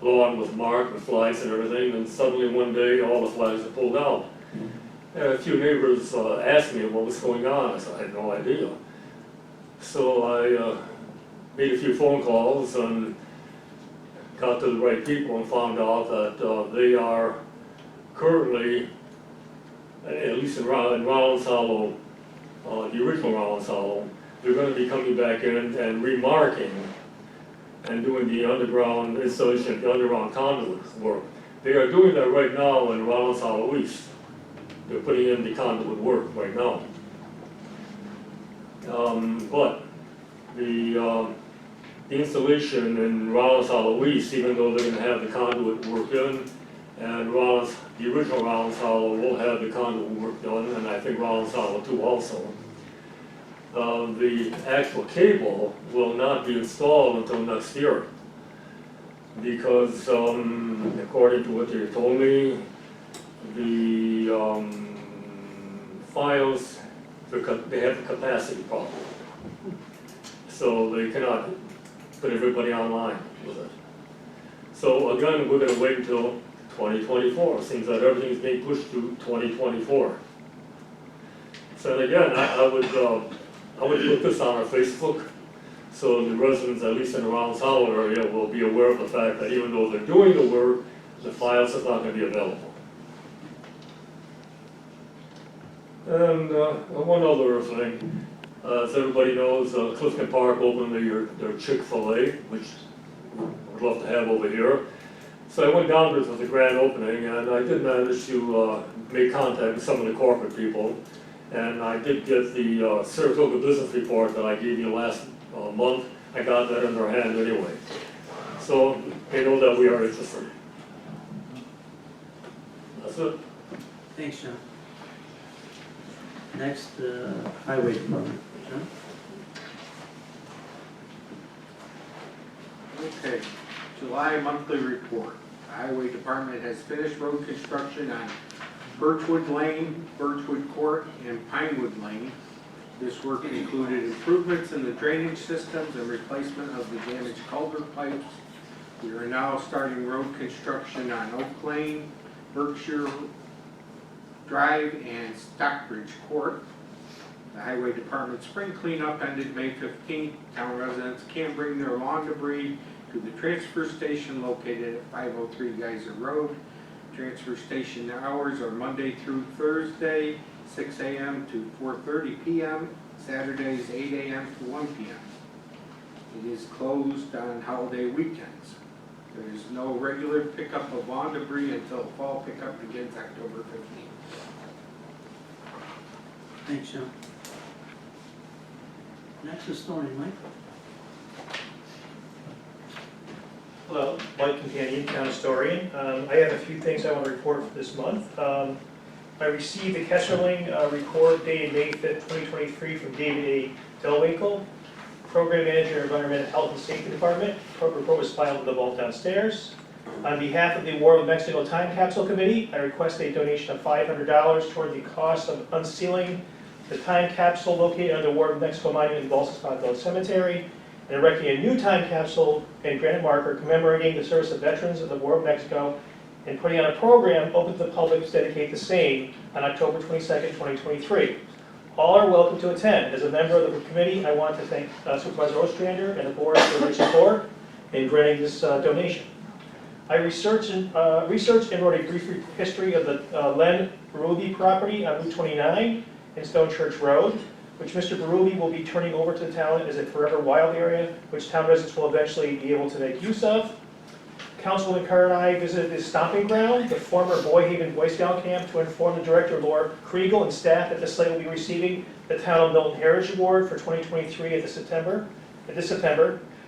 lawn was marked with flags and everything, and suddenly one day all the flags are pulled out. And a few neighbors asked me what was going on. I said, I had no idea. So I made a few phone calls and got to the right people and found out that they are currently, at least in Rollins Hollow, the original Rollins Hollow, they're going to be coming back in and remarking and doing the underground installation of the underground conduit work. They are doing that right now in Rollins Hollow East. They're putting in the conduit work right now. But the installation in Rollins Hollow East, even though they're going to have the conduit work in, and the original Rollins Hollow will have the conduit work done, and I think Rollins Hollow 2 also. The actual cable will not be installed until next year because, according to what they told me, the Fios, they have a capacity problem. So they cannot put everybody online with it. So again, we're going to wait until 2024. It seems that everything is being pushed to 2024. So again, I would put this on our Facebook so the residents, at least in the Rollins Hollow area, will be aware of the fact that even though they're doing the work, the Fios is not going to be available. And one other thing. As everybody knows, Clifton Park opened their Chick-fil-A, which we'd love to have over here. So I went down to the grand opening, and I did manage to make contact with some of the corporate people. And I did get the Saratoga business report that I gave you last month. I got that in their hand anyway. So they know that we are interested. That's it. Thanks, John. Next, Highway Department. John? Okay, July monthly report. The Highway Department has finished road construction on Birchwood Lane, Birchwood Court, and Pinewood Lane. This work included improvements in the drainage systems and replacement of the damaged culvert pipes. We are now starting road construction on Oak Lane, Berkshire Drive, and Stockbridge Court. The Highway Department spring cleanup ended May 15th. Town residents can bring their lawn debris to the transfer station located at 503 Geyser Road. Transfer station hours are Monday through Thursday, 6 a.m. to 4:30 p.m., Saturdays 8 a.m. to 1 p.m. It is closed on holiday weekends. There is no regular pickup of lawn debris until fall pickup begins October 15th. Thanks, John. Next is Stony Mike. Hello, Mike Companion, Town Historian. I have a few things I want to report for this month. I received a Kesserling report dated May 5th, 2023 from David A. Delwinkle, Program Manager, Environmental Health and Safety Department. The report was filed in the vault downstairs. On behalf of the War of Mexico Time Capsule Committee, I request a donation of $500 toward the cost of unsealing the time capsule located under the War of Mexico Monument in Balsas Valley Cemetery, and erecting a new time capsule and granite marker commemorating the service of veterans of the War of Mexico, and putting on a program open to the public to dedicate the same on October 22nd, 2023. All are welcome to attend. As a member of the committee, I want to thank Supervisor Ostrander and the board for their support in granting this donation. I researched and wrote a brief history of the Len Berube property on Route 29 in Stone Church Road, which Mr. Berube will be turning over to the town as a forever wild area, which town residents will eventually be able to make use of. Councilwoman Carr and I visited this stomping ground, the former Boy Haven Boy Scout camp, to inform the director, Laura Kriegel, and staff that the site will be receiving the Town of Milton Heritage Award for 2023 this September,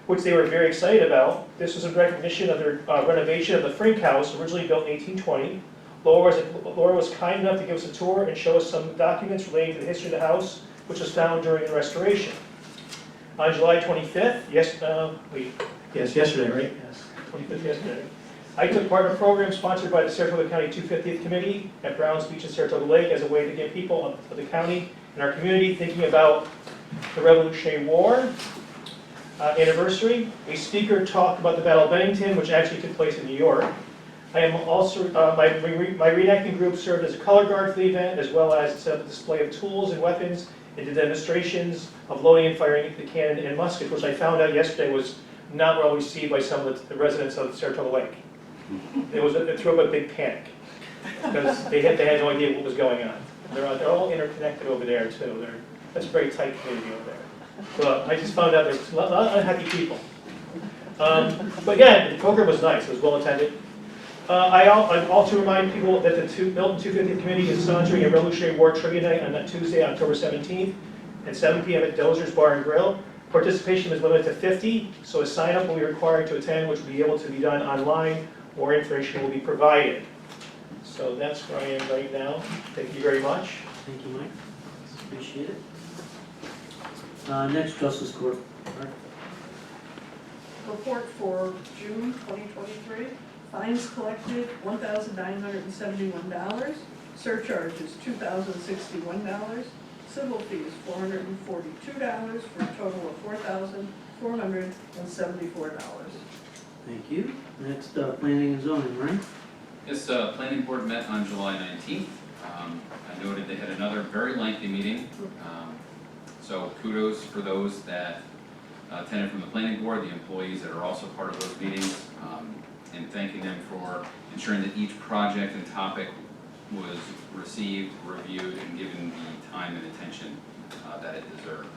which they were very excited about. This was in recognition of their renovation of the Frink House, originally built in 1820. Laura was kind enough to give us a tour and show us some documents relating to the history of the house, which was found during the restoration. On July 25th, yesterday, right? Yes, 25th yesterday. I took part in a program sponsored by the Saratoga County 250th Committee at Browns Beach and Saratoga Lake as a way to get people of the county and our community thinking about the Revolutionary War anniversary. A speaker talked about the Battle of Bennington, which actually took place in New York. I am also, my reenacting group served as a color guard for the event, as well as set up a display of tools and weapons and did demonstrations of loading and firing the cannon and muskets, which I found out yesterday was not well received by some of the residents of Saratoga Lake. It threw up a big panic, because they had no idea what was going on. They're all interconnected over there too. That's a very tight community over there. But I just found out there's a lot of unhappy people. But again, the program was nice, it was well attended. I also remind people that the Milton 250th Committee is sponsoring a Revolutionary War Trivia Night on that Tuesday, October 17th at 7 p.m. at Dozer's Bar and Grill. Participation is limited to 50, so a sign-up will be required to attend, which will be able to be done online. More information will be provided. So that's where I am right now. Thank you very much. Thank you, Mike. Appreciate it. Next, Justice Court. Report for June 2023. Fines collected, $1,971. Surcharges, $2,061. Civil fees, $442, for a total of $4,474. Thank you. Next, Planning and Zoning, right? This planning board met on July 19th. I noted they had another very lengthy meeting. So kudos for those that attended from the planning board, the employees that are also part of those meetings, and thanking them for ensuring that each project and topic was received, reviewed, and given the time and attention that it deserved.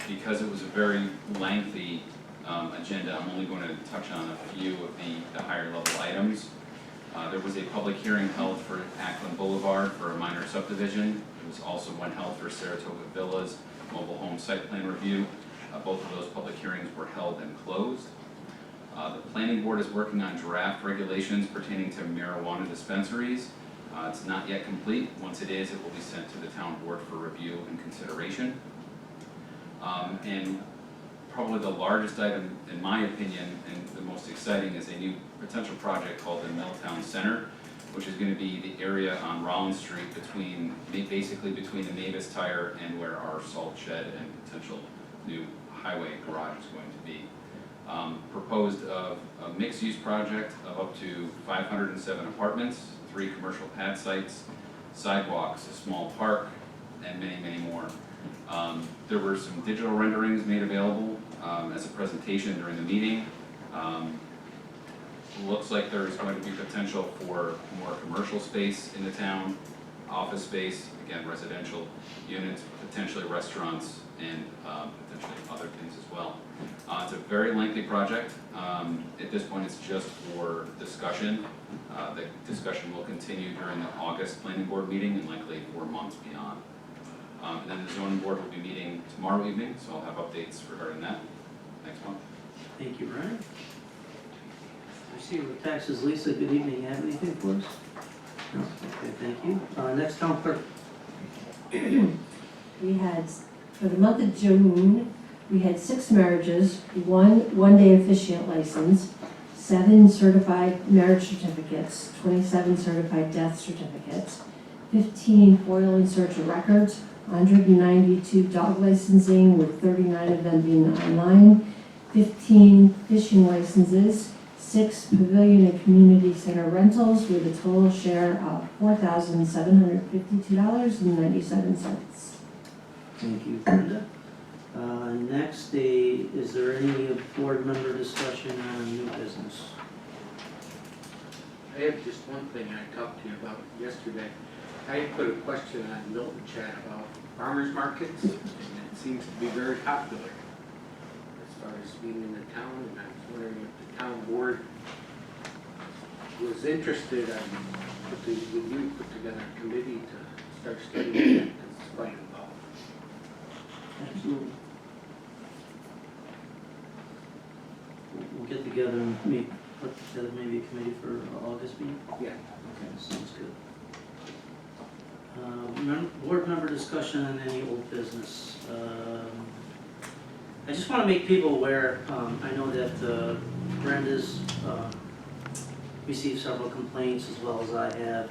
Because it was a very lengthy agenda, I'm only going to touch on a few of the higher There was a public hearing held for Ackland Boulevard for a minor subdivision. There was also one held for Saratoga Villas mobile home site plan review. Both of those public hearings were held and closed. The planning board is working on draft regulations pertaining to marijuana dispensaries. It's not yet complete. Once it is, it will be sent to the town board for review and consideration. And probably the largest item, in my opinion, and the most exciting, is a new potential project called the Milltown Center, which is going to be the area on Rollins Street basically between the Mavis Tire and where our salt shed and potential new highway garage is going to be. Proposed of a mixed-use project of up to 507 apartments, 3 commercial pad sites, sidewalks, a small park, and many, many more. There were some digital renderings made available as a presentation during the meeting. Looks like there's going to be potential for more commercial space in the town, office space, again, residential units, potentially restaurants, and potentially other things as well. It's a very lengthy project. At this point, it's just for discussion. The discussion will continue during the August planning board meeting and likely 4 months beyond. And then the zoning board will be meeting tomorrow evening, so I'll have updates regarding that next month. Thank you, Brian. Receiver of taxes, Lisa, good evening. You have anything for us? No? Okay, thank you. Next, town clerk. We had, for the month of June, we had 6 marriages, one day officiant license, 7 certified marriage certificates, 27 certified death certificates, 15 FOIL and search of records, 192 dog licensing, with 39 of them being online, 15 fishing licenses, 6 pavilion and community center rentals, with a total share of $4,752.97. Thank you, Brenda. Next, is there any board member discussion on new business? I have just one thing I talked to you about yesterday. I put a question on Milton chat about farmers markets, and it seems to be very popular as far as being in the town, and I was wondering if the town board was interested in would you put together a committee to start studying that, because it's quite involved. Absolutely. We'll get together and put together maybe a committee for August meeting? Yeah. Okay, sounds good. Board member discussion on any old business. I just want to make people aware, I know that Brenda's received several complaints as well as I have,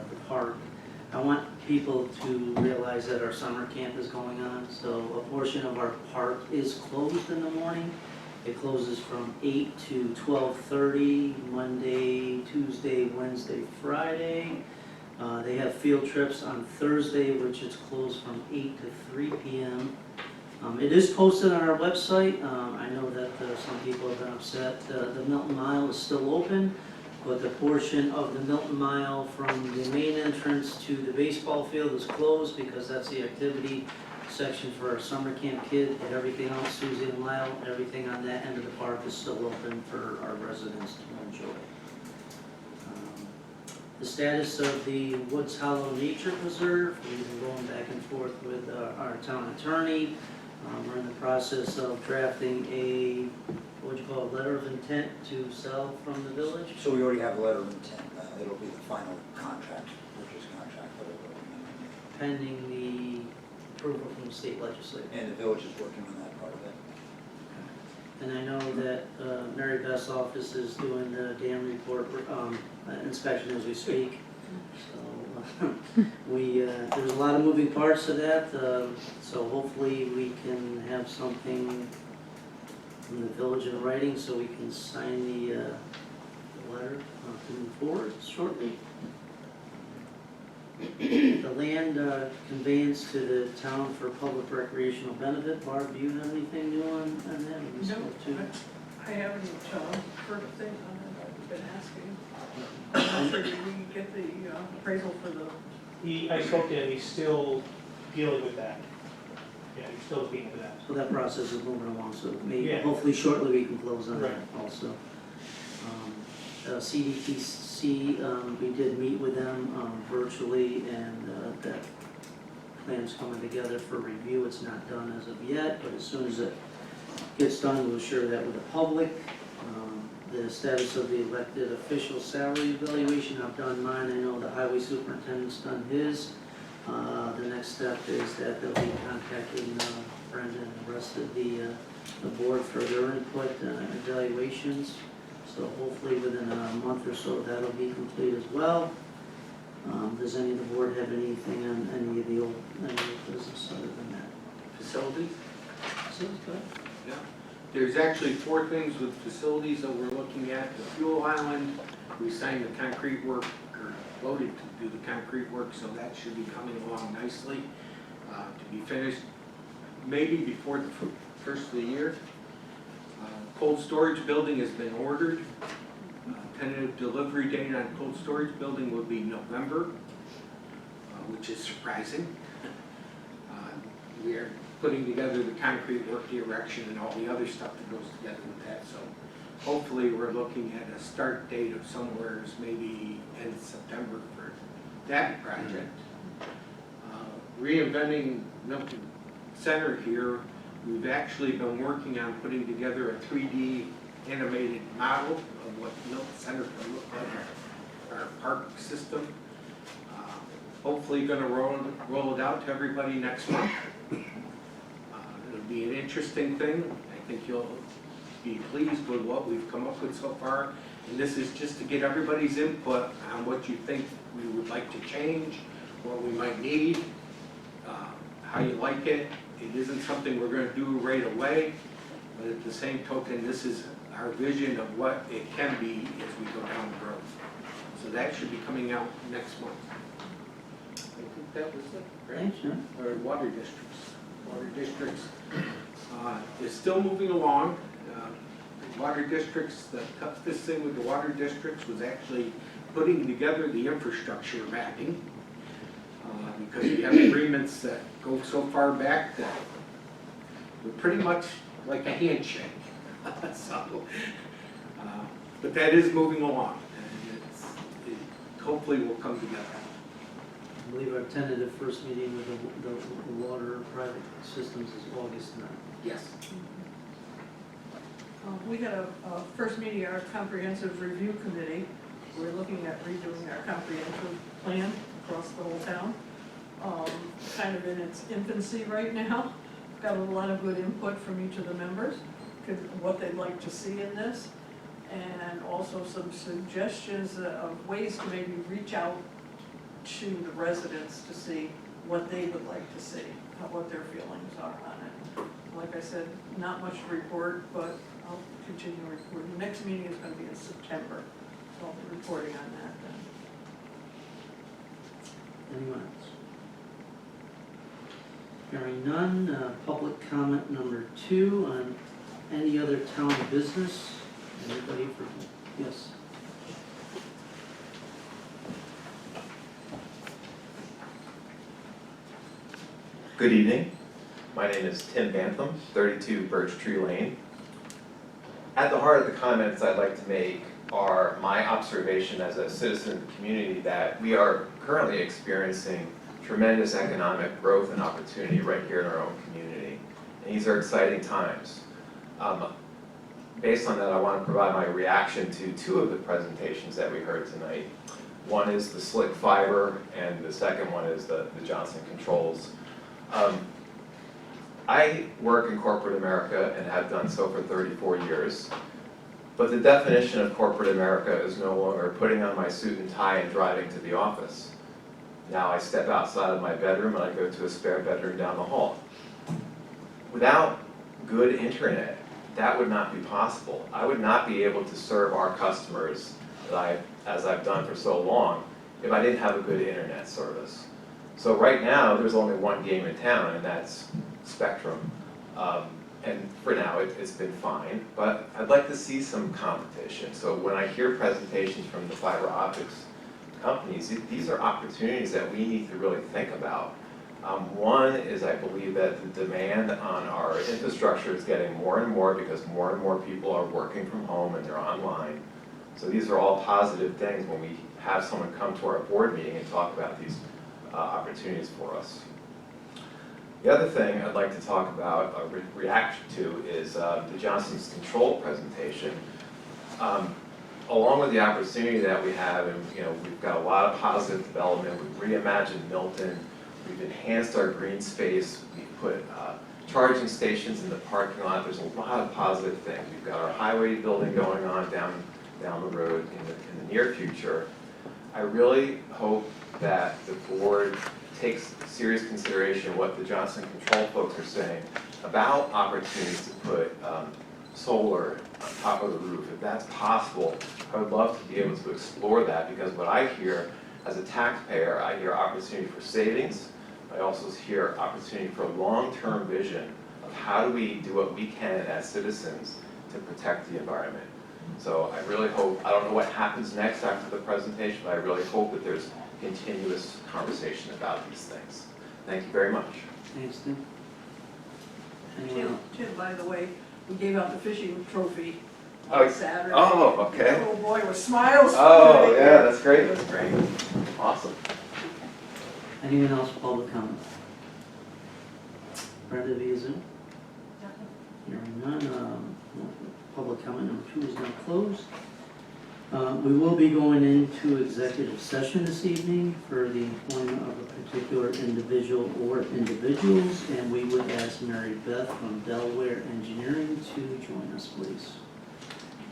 the park. I want people to realize that our summer camp is going on, so a portion of our park is closed in the morning. It closes from 8 to 12:30, Monday, Tuesday, Wednesday, Friday. They have field trips on Thursday, which is closed from 8 to 3 p.m. It is posted on our website. I know that some people have been upset. The Milton Mile is still open, but the portion of the Milton Mile from the main entrance to the baseball field is closed because that's the activity section for our summer camp kids. But everything else, Susie and Lyle, everything on that end of the park is still open for our residents to enjoy. The status of the Woods Hollow Nature Preserve, we've been going back and forth with our town attorney. We're in the process of drafting a, what would you call it, letter of intent to sell from the village. So we already have a letter of intent. It'll be the final contract, purchase contract, but it will be. Pending the approval from the state legislature. And the village is working on that part of it. And I know that Mary Beth's office is doing the dam report inspection as we speak. So there's a lot of moving parts to that. So hopefully we can have something from the village in writing so we can sign the letter to move forward shortly. The land conveyance to the town for public recreational benefit. Barb, do you have anything new on that? No, I haven't heard a thing on it. I've been asking. Did we get the appraisal for the? I spoke to him, he's still dealing with that. Yeah, he's still looking into that. So that process is moving along, so maybe, Yeah. hopefully shortly we can close on that Right. also. CDTC, we did meet with them virtually, and that plan's coming together for review. It's not done as of yet, but as soon as it gets done, we'll share that with the public. The status of the elected official salary evaluation, I've done mine. I know the highway superintendent's done his. The next step is that they'll be contacting Brenda and the rest of the board for their input evaluations. So hopefully within a month or so, that'll be complete as well. Does any of the board have anything on any of the old business other than that? Facilities? Sounds good. Yeah. There's actually 4 things with facilities that we're looking at. The fuel island, we signed the concrete work, or voted to do the concrete work, so that should be coming along nicely to be finished maybe before the first of the year. Cold storage building has been ordered. Tentative delivery date on cold storage building will be November, which is surprising. We are putting together the concrete work, the erection, and all the other stuff that goes together with that. So hopefully we're looking at a start date of somewhere maybe end of September for that project. Reinventing Milton Center here, we've actually been working on putting together a 3D animated model of what Milton Center can look like, our park system. Hopefully going to roll it out to everybody next month. It'll be an interesting thing. I think you'll be pleased with what we've come up with so far. And this is just to get everybody's input on what you think we would like to change, what we might need, how you like it. It isn't something we're going to do right away, but at the same token, this is our vision of what it can be as we go down the road. So that should be coming out next month. I think that was it, right? Thanks, John. Or water districts. Water districts is still moving along. Water districts, the toughest thing with the water districts was actually putting together the infrastructure mapping. Because we have agreements that go so far back that we're pretty much like a handshake. But that is moving along, and it hopefully will come together. I believe our tentative first meeting with the water private systems is August 9th. Yes. We had a first meeting, our comprehensive review committee. We're looking at redoing our comprehensive plan across the whole town. Kind of in its infancy right now. Got a lot of good input from each of the members, what they'd like to see in this, and also some suggestions of ways to maybe reach out to the residents to see what they would like to see, what their feelings are on it. Like I said, not much to report, but I'll continue reporting. The next meeting is going to be in September, so I'll be reporting on that then. Anyone else? Hearing none, public comment number 2 on any other town business. Anybody for, yes? Good evening. My name is Tim Bantham, 32 Birch Tree Lane. At the heart of the comments I'd like to make are my observation as a citizen of the community that we are currently experiencing tremendous economic growth and opportunity right here in our own community. And these are exciting times. Based on that, I want to provide my reaction to 2 of the presentations that we heard tonight. One is the Slick Fiber, and the second one is the Johnson Controls. I work in corporate America and have done so for 34 years. But the definition of corporate America is no longer putting on my suit and tie and driving to the office. Now I step outside of my bedroom and I go to a spare bedroom down the hall. Without good internet, that would not be possible. I would not be able to serve our customers as I've done for so long if I didn't have a good internet service. So right now, there's only one game in town, and that's Spectrum. And for now, it's been fine, but I'd like to see some competition. So when I hear presentations from the fiber optics companies, these are opportunities that we need to really think about. One is I believe that the demand on our infrastructure is getting more and more because more and more people are working from home and they're online. So these are all positive things when we have someone come to our board meeting and talk about these opportunities for us. The other thing I'd like to talk about, react to, is the Johnson's Control presentation. Along with the opportunity that we have, and we've got a lot of positive development. We've reimagined Milton. We've enhanced our green space. We've put charging stations in the parking lot. There's a lot of positive things. We've got our highway building going on down the road in the near future. I really hope that the board takes serious consideration of what the Johnson Control folks are saying about opportunities to put solar on top of the roof. If that's possible, I would love to be able to explore that, because what I hear as a taxpayer, I hear opportunity for savings. I also hear opportunity for a long-term vision of how do we do what we can as citizens to protect the environment. So I really hope, I don't know what happens next after the presentation, but I really hope that there's continuous conversation about these things. Thank you very much. Thanks, Tim. Anyone else? Tim, by the way, we gave out the fishing trophy Oh, on Saturday. oh, okay. The little boy with smiles. Oh, yeah, that's great. It was great. Awesome. Anyone else public comment? Brenda via Zoom? Hearing none, public comment number 2 is now closed. We will be going into executive session this evening for the employment of a particular individual or individuals, and we would ask Mary Beth from Delaware Engineering to join us, please.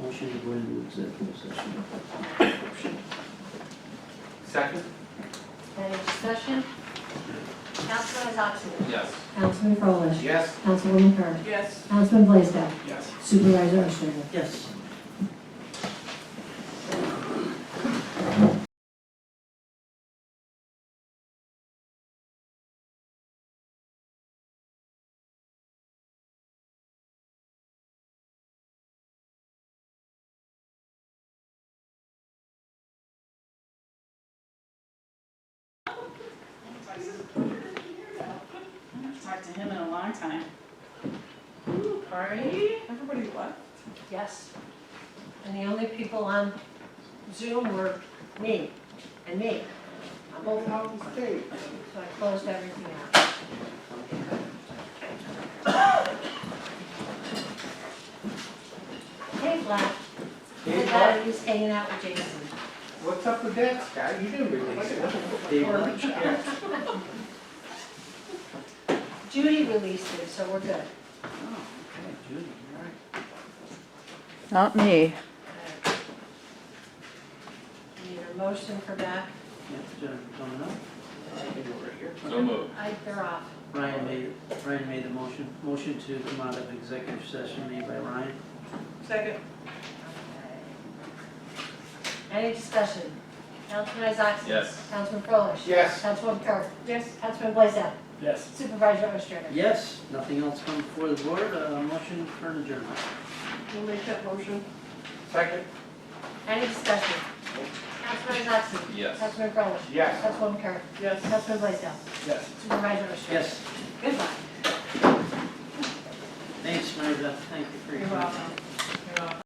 Motion to go into executive session. Second? Any discussion? Councilman Oxley. Yes. Councilman Frolich. Yes. Councilwoman Kerr. Yes. Councilman Blaisdell. Yes. Supervisor Ostrander. Yes. Talked to him in a long time. Party? Everybody left? Yes. And the only people on Zoom were me and me. I'm both out of state, so I closed everything out. Hey, Vlad. Hey, Vlad, he's hanging out with Jason. What's up with that, Scott? You didn't release it. Judy released it, so we're good. Oh, okay, Judy, all right. Not me. Need a motion for that? Yeah, Jennifer coming up. So moved. They're off. Ryan made the motion. Motion to come out of executive session made by Ryan. Second. Any discussion? Councilman Oxley. Yes. Councilman Frolich. Yes. Councilwoman Kerr. Yes. Councilman Blaisdell. Yes. Supervisor Ostrander. Yes, nothing else come before the board. Motion for an adjournment. We'll make that motion. Second? Any discussion? Councilman Oxley. Yes. Councilman Frolich. Yes. Councilwoman Kerr. Yes. Councilman Blaisdell. Yes. Supervisor Ostrander. Yes. Goodbye. Thanks, Mary Beth. Thank you for your You're time. welcome. You're welcome.